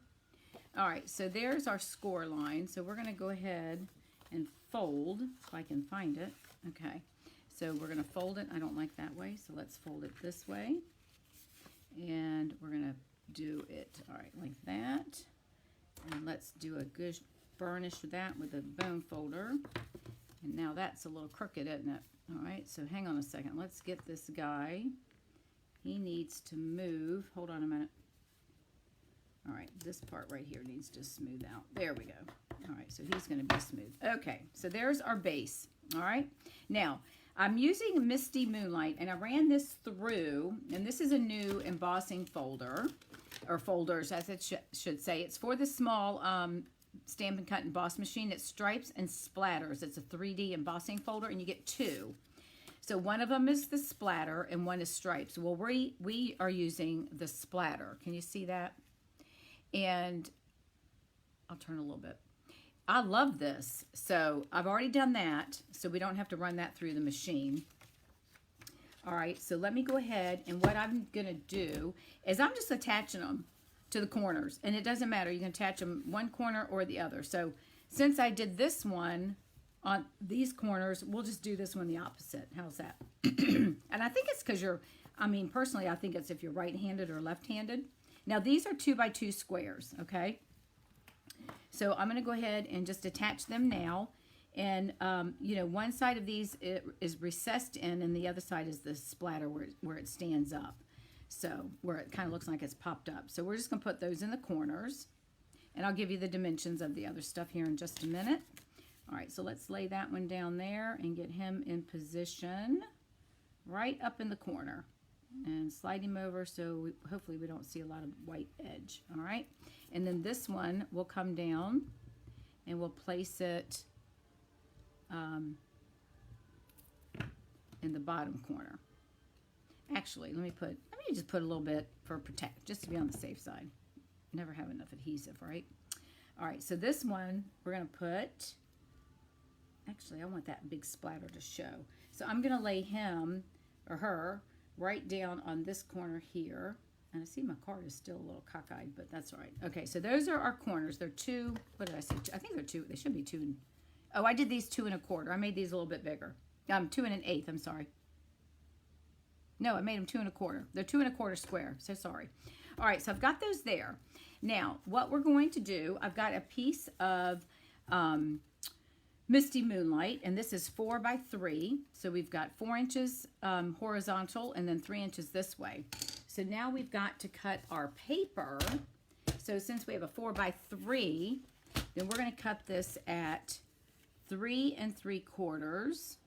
All right, so there's our score line. So we're gonna go ahead and fold, if I can find it. Okay, so we're gonna fold it. I don't like that way, so let's fold it this way. And we're gonna do it, all right, like that. And let's do a good burnish of that with a bone folder. And now that's a little crooked, isn't it? All right, so hang on a second. Let's get this guy. He needs to move. Hold on a minute. All right, this part right here needs to smooth out. There we go. All right, so he's going to be smooth. Okay, so there's our base. All right, now I'm using Misty Moonlight, and I ran this through, and this is a new embossing folder, or folders as it should say. It's for the small Stampin' Cut Emboss machine. It's Stripes and Splatters. It's a 3D embossing folder, and you get 2. So one of them is the splatter, and one is stripes. Well, we are using the splatter. Can you see that? And I'll turn a little bit. I love this. So I've already done that, so we don't have to run that through the machine. All right, so let me go ahead, and what I'm going to do is I'm just attaching them to the corners, and it doesn't matter. You can attach them one corner or the other. So since I did this one on these corners, we'll just do this one the opposite. How's that? And I think it's because personally, I think it's if you're right-handed or left-handed. Now, these are 2 by 2 squares, okay? So I'm going to go ahead and just attach them now. And, one side of these is recessed in, and the other side is the splatter where it stands up. So, where it kind of looks like it's popped up. So, we're just going to put those in the corners. And I'll give you the dimensions of the other stuff here in just a minute. All right, so let's lay that one down there and get him in position right up in the corner. And slide him over so hopefully we don't see a lot of white edge. All right, and then this one will come down and we'll place it in the bottom corner. Actually, let me just put a little bit for protect, just to be on the safe side. Never have enough adhesive, right? All right, so this one we're gonna put, actually I want that big splatter to show. So I'm gonna lay him or her right down on this corner here. And I see my card is still a little cockeyed, but that's all right. Okay, so those are our corners. They're 2, what did I say? I think they're 2, they should be 2. Oh, I did these 2 1/4. I made these a little bit bigger. 2 1/8, I'm sorry. No, I made them 2 1/4. They're 2 1/4 square, so sorry. All right, so I've got those there. Now, what we're going to do, I've got a piece of Misty Moonlight, and this is 4 by 3. So we've got 4 inches horizontal and then 3 inches this way. So now we've got to cut our paper. So since we have a 4 by 3, then we're going to cut this at 3 3/4,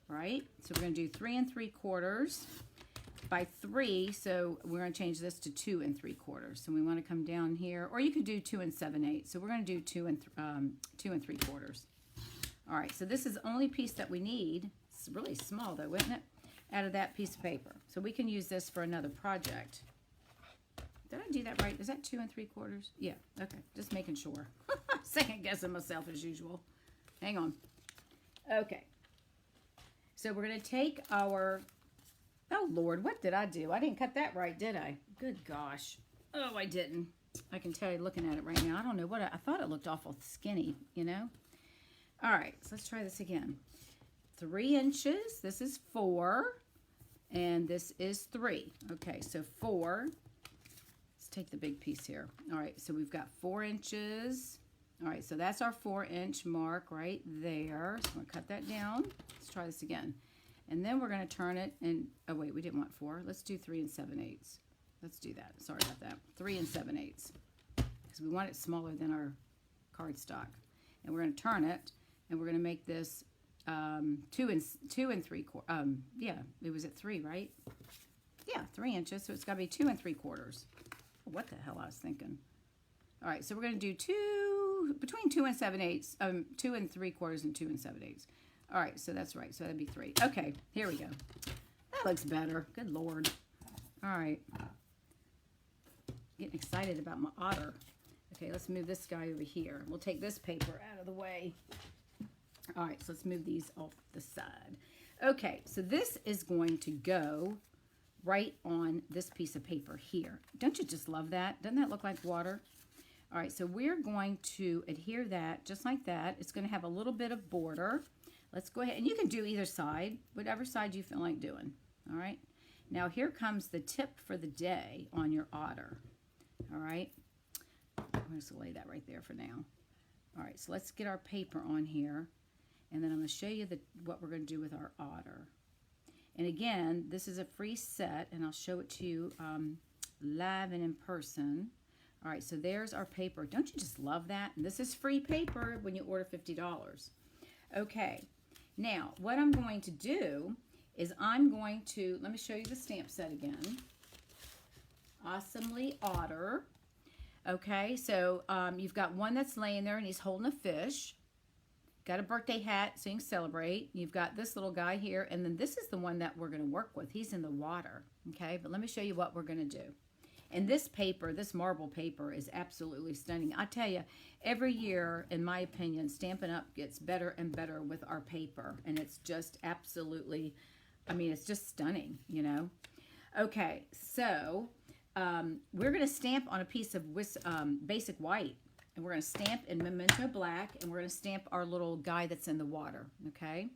right? So we're going to do 3 3/4 by 3. So we're going to change this to 2 3/4. So we want to come down here, or you could do 2 7/8. So we're going to do 2 3/4. All right, so this is the only piece that we need. It's really small though, isn't it? Out of that piece of paper. So we can use this for another project. Did I do that right? Is that 2 3/4? Yeah, okay, just making sure. Second guessing myself as usual. Hang on. Okay. So we're gonna take our, oh Lord, what did I do? I didn't cut that right, did I? Good gosh. Oh, I didn't. I can tell you looking at it right now. I don't know what, I thought it looked awful skinny, you know? All right, so let's try this again. 3 inches, this is 4, And this is 3. Okay, so 4. Let's take the big piece here. All right, so we've got 4 inches. All right, so that's our 4-inch mark right there. So I'm going to cut that down. Let's try this again. And then we're going to turn it and, oh wait, we didn't want 4. Let's do 3 7/8. Let's do that. Sorry about that. 3 7/8. Because we want it smaller than our cardstock. And we're going to turn it, and we're going to make this 2 3/4. Yeah, it was at 3, right? Yeah, 3 inches. So it's got to be 2 3/4. What the hell I was thinking. All right, so we're going to do between 2 7/8, 2 3/4 and 2 7/8. All right, so that's right. So that'd be 3. Okay, here we go. That looks better. Good Lord. All right. Getting excited about my otter. Okay, let's move this guy over here. We'll take this paper out of the way. All right, so let's move these off the side. Okay, so this is going to go right on this piece of paper here. Don't you just love that? Doesn't that look like water? All right, so we're going to adhere that just like that. It's going to have a little bit of border. Let's go ahead, and you can do either side, whatever side you feel like doing. All right, now here comes the tip for the day on your otter. All right, I'm just going to lay that right there for now. All right, so let's get our paper on here, and then I'm going to show you what we're going to do with our otter. And again, this is a free set, and I'll show it to you live and in person. All right, so there's our paper. Don't you just love that? And this is free paper when you order $50. Okay, now what I'm going to do is I'm going to, let me show you the stamp set again. Awesomely Otter. Okay, so you've got one that's laying there and he's holding a fish. Got a birthday hat so you can celebrate. You've got this little guy here, and then this is the one that we're going to work with. He's in the water, okay? But let me show you what we're going to do. And this paper, this marble paper, is absolutely stunning. I tell you, every year, in my opinion, Stampin' Up! Gets better and better with our paper. And it's just absolutely, I mean, it's just stunning, you know? Okay, so we're going to stamp on a piece of basic white. And we're going to stamp in Memento Black, and we're going to stamp our little guy that's in the water, okay?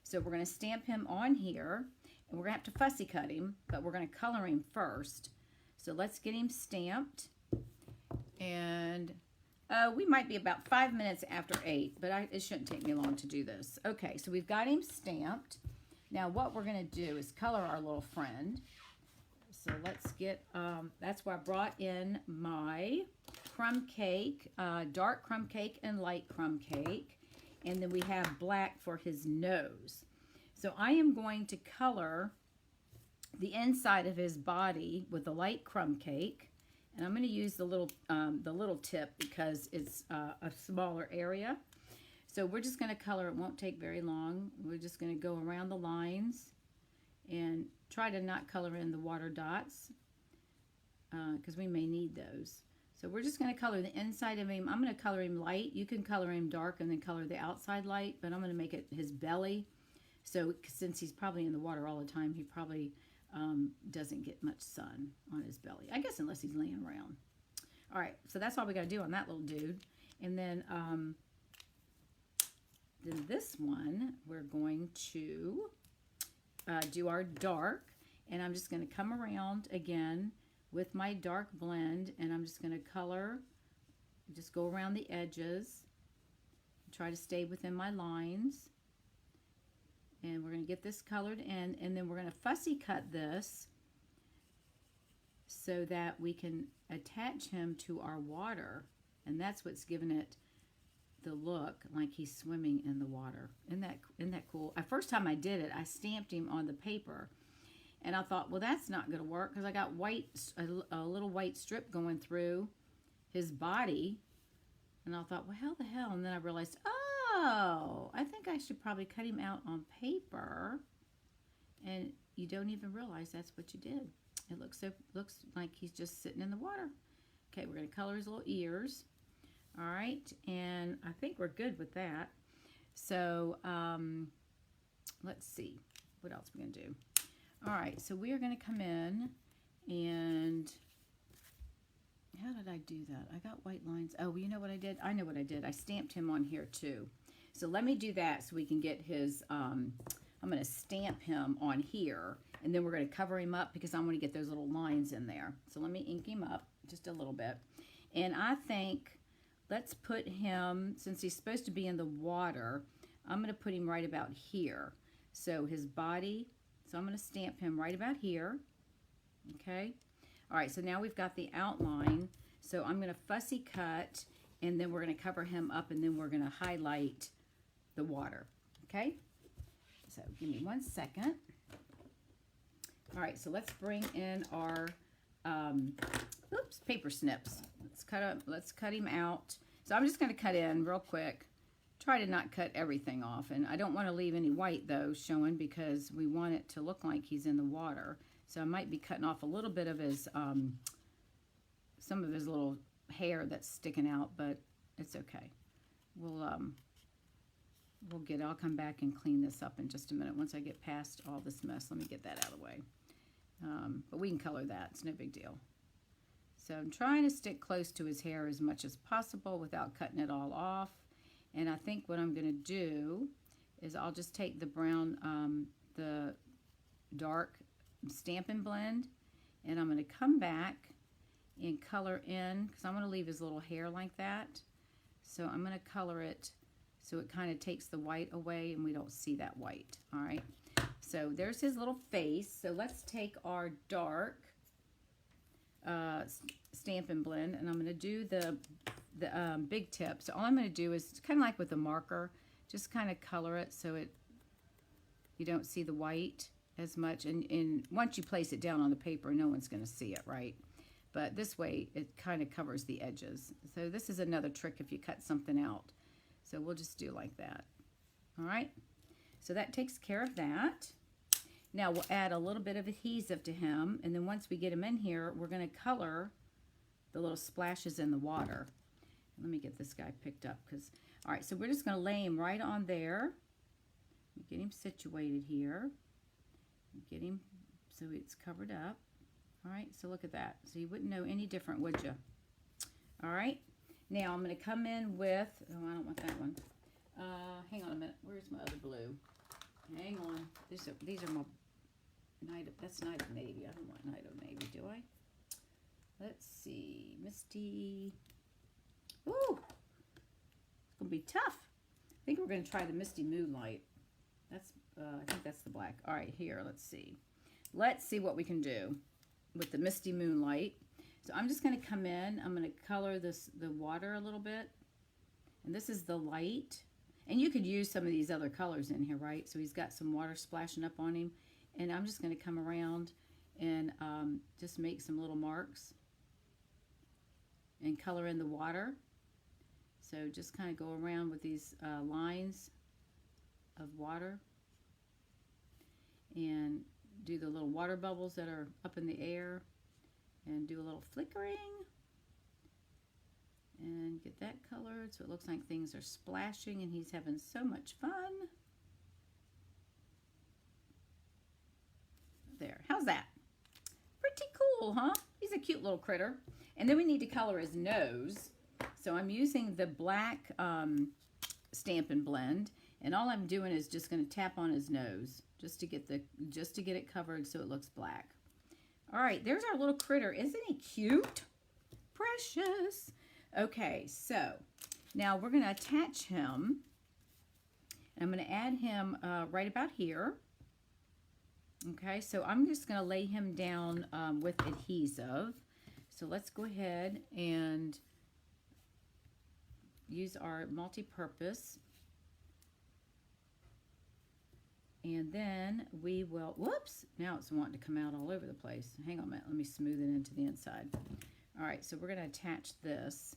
So we're going to stamp him on here, and we're going to have to fussy cut him, but we're going to color him first. So let's get him stamped, and we might be about 5 minutes after 8, but it shouldn't take me long to do this. Okay, so we've got him stamped. Now what we're going to do is color our little friend. So let's get, that's why I brought in my crumb cake, dark crumb cake and light crumb cake. And then we have black for his nose. So I am going to color the inside of his body with the light crumb cake. And I'm going to use the little tip because it's a smaller area. So we're just going to color, it won't take very long. We're just going to go around the lines and try to not color in the water dots because we may need those. So we're just going to color the inside of him. I'm going to color him light. You can color him dark and then color the outside light, but I'm going to make it his belly. So since he's probably in the water all the time, he probably doesn't get much sun on his belly. I guess unless he's laying around. All right, so that's all we got to do on that little dude. And then this one, we're going to do our dark, and I'm just going to come around again with my dark blend, and I'm just going to color, just go around the edges, try to stay within my lines, and we're going to get this colored in, and then we're going to fussy cut this so that we can attach him to our water, and that's what's giving it the look like he's swimming in the water. Isn't that cool? The first time I did it, I stamped him on the paper, and I thought, well, that's not going to work because I got a little white strip going through his body, and I thought, well, how the hell? And then I realized, oh, I think I should probably cut him out on paper, and you don't even realize that's what you did. It looks like he's just sitting in the water. Okay, we're going to color his little ears. All right, and I think we're good with that. So let's see, what else we're going to do. All right, so we are going to come in, and how did I do that? I got white lines. Oh, you know what I did? I know what I did. I stamped him on here too. So let me do that so we can get his, I'm going to stamp him on here, And then we're going to cover him up because I want to get those little lines in there. So let me ink him up just a little bit. And I think let's put him, since he's supposed to be in the water, I'm going to put him right about here. So his body, so I'm going to stamp him right about here. Okay. All right, so now we've got the outline. So I'm going to fussy cut, and then we're going to cover him up, and then we're going to highlight the water. Okay. So give me 1 second. All right, so let's bring in our paper snips. Let's cut him out. So I'm just going to cut in real quick. Try to not cut everything off, and I don't want to leave any white though showing because we want it to look like he's in the water. So I might be cutting off a little bit of his some of his little hair that's sticking out, but it's okay. I'll come back and clean this up in just a minute once I get past all this mess. Let me get that out of the way. But we can color that. It's no big deal. So I'm trying to stick close to his hair as much as possible without cutting it all off. And I think what I'm going to do is I'll just take the brown, the dark Stampin' blend, and I'm going to come back and color in, because I'm going to leave his little hair like that. So I'm going to color it so it kind of takes the white away and we don't see that white. All right. So there's his little face. So let's take our dark Stampin' blend, and I'm going to do the big tip. So all I'm going to do is kind of like with a marker, just kind of color it so you don't see the white as much. And once you place it down on the paper, no one's going to see it, right? But this way, it kind of covers the edges. So this is another trick if you cut something out. So we'll just do like that. All right. So that takes care of that. Now we'll add a little bit of adhesive to him, and then once we get him in here, we're going to color the little splashes in the water. Let me get this guy picked up, because, all right, so we're just going to lay him right on there. Get him situated here. Get him so it's covered up. All right, so look at that. So you wouldn't know any different, would you? All right, now I'm going to come in with, oh, I don't want that one. Hang on a minute. Where's my other blue? Hang on. These are my that's Night of Navy. I don't want Night of Navy, do I? Let's see. Misty. Ooh, it's going to be tough. I think we're going to try the Misty Moonlight. That's, I think that's the black. All right, here, let's see. Let's see what we can do with the Misty Moonlight. So I'm just going to come in. I'm going to color the water a little bit. And this is the light. And you could use some of these other colors in here, right? So he's got some water splashing up on him. And I'm just going to come around and just make some little marks and color in the water. So just kind of go around with these lines of water and do the little water bubbles that are up in the air and do a little flickering and get that colored so it looks like things are splashing and he's having so much fun. There, how's that? Pretty cool, huh? He's a cute little critter. And then we need to color his nose. So I'm using the black Stampin' blend, and all I'm doing is just going to tap on his nose just to get it covered so it looks black. All right, there's our little critter. Isn't he cute? Precious. Okay, so now we're going to attach him. I'm going to add him right about here. Okay, so I'm just going to lay him down with adhesive. So let's go ahead and use our multi-purpose. And then we will, whoops, now it's wanting to come out all over the place. Hang on a minute, let me smooth it into the inside. All right, so we're going to attach this.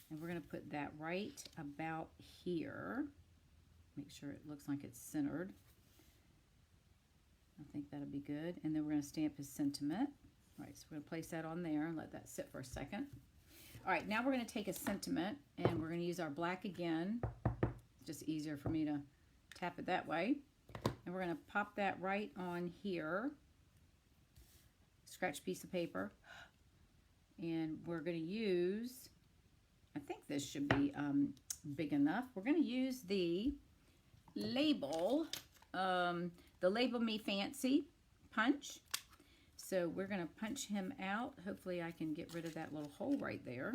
And we're going to put that right about here. Make sure it looks like it's centered. I think that'll be good. And then we're going to stamp his sentiment. All right, so we're going to place that on there and let that sit for a second. All right, now we're going to take a sentiment and we're going to use our black again. It's just easier for me to tap it that way. And we're going to pop that right on here. Scratch piece of paper. And we're going to use, I think this should be big enough. We're going to use the Label Me Fancy punch. So we're going to punch him out. Hopefully I can get rid of that little hole right there.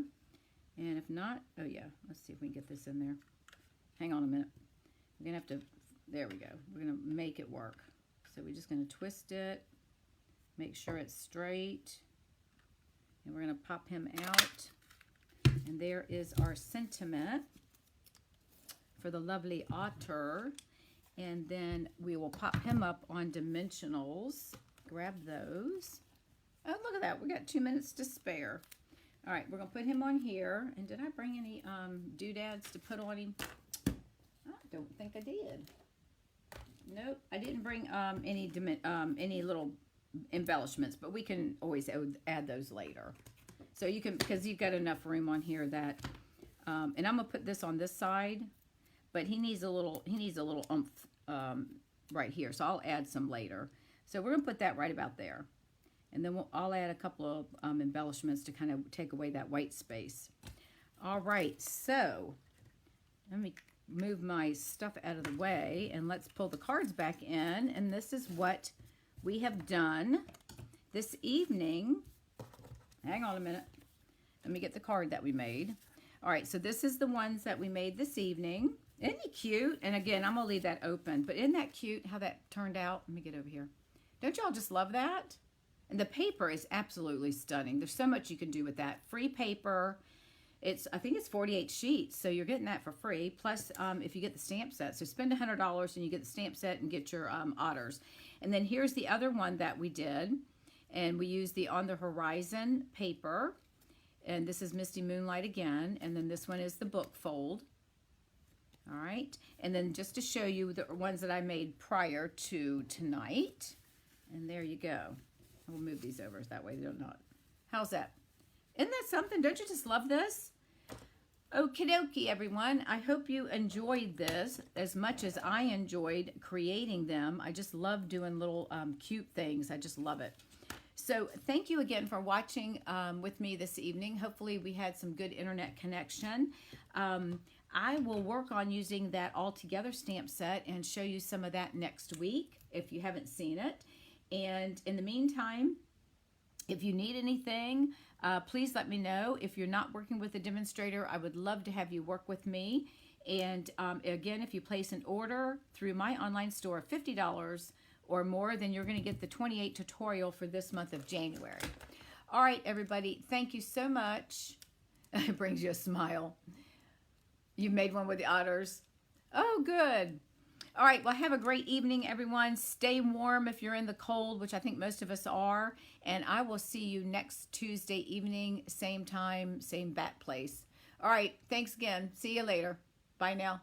And if not, oh yeah, let's see if we can get this in there. Hang on a minute. We're going to have to, there we go. We're going to make it work. So we're just going to twist it, make sure it's straight. And we're going to pop him out. And there is our sentiment for the lovely otter. And then we will pop him up on dimensionals. Grab those. Oh, look at that. We got 2 minutes to spare. All right, we're going to put him on here. And did I bring any doodads to put on him? I don't think I did. Nope, I didn't bring any little embellishments, but we can always add those later. So you can, because you've got enough room on here that, and I'm gonna put this on this side, but he needs a little oomph right here. So I'll add some later. So we're gonna put that right about there, and then I'll add a couple of embellishments to kind of take away that white space. All right, so let me move my stuff out of the way and let's pull the cards back in. And this is what we have done this evening. Hang on a minute. Let me get the card that we made. All right, so this is the ones that we made this evening. Isn't he cute? And again, I'm gonna leave that open, but isn't that cute how that turned out? Let me get over here. Don't y'all just love that? And the paper is absolutely stunning. There's so much you can do with that. Free paper. I think it's 48 sheets, so you're getting that for free. Plus, if you get the stamp set, so spend $100 and you get the stamp set and get your otters. And then here's the other one that we did, and we used the On the Horizon paper, and this is Misty Moonlight again, and then this one is the book fold. All right, and then just to show you the ones that I made prior to tonight, and there you go. I will move these over that way they're not. How's that? Isn't that something? Don't you just love this? Okie dokie, everyone. I hope you enjoyed this as much as I enjoyed creating them. I just love doing little cute things. I just love it. So thank you again for watching with me this evening. Hopefully we had some good internet connection. I will work on using that All Together stamp set and show you some of that next week if you haven't seen it. And in the meantime, if you need anything, please let me know. If you're not working with a demonstrator, I would love to have you work with me. And again, if you place an order through my online store of $50 or more, then you're going to get the 28 tutorial for this month of January. All right, everybody, thank you so much. It brings you a smile. You made one with the otters. Oh, good. All right, well, have a great evening, everyone. Stay warm if you're in the cold, which I think most of us are. And I will see you next Tuesday evening, same time, same bat place. All right, thanks again. See you later. Bye now.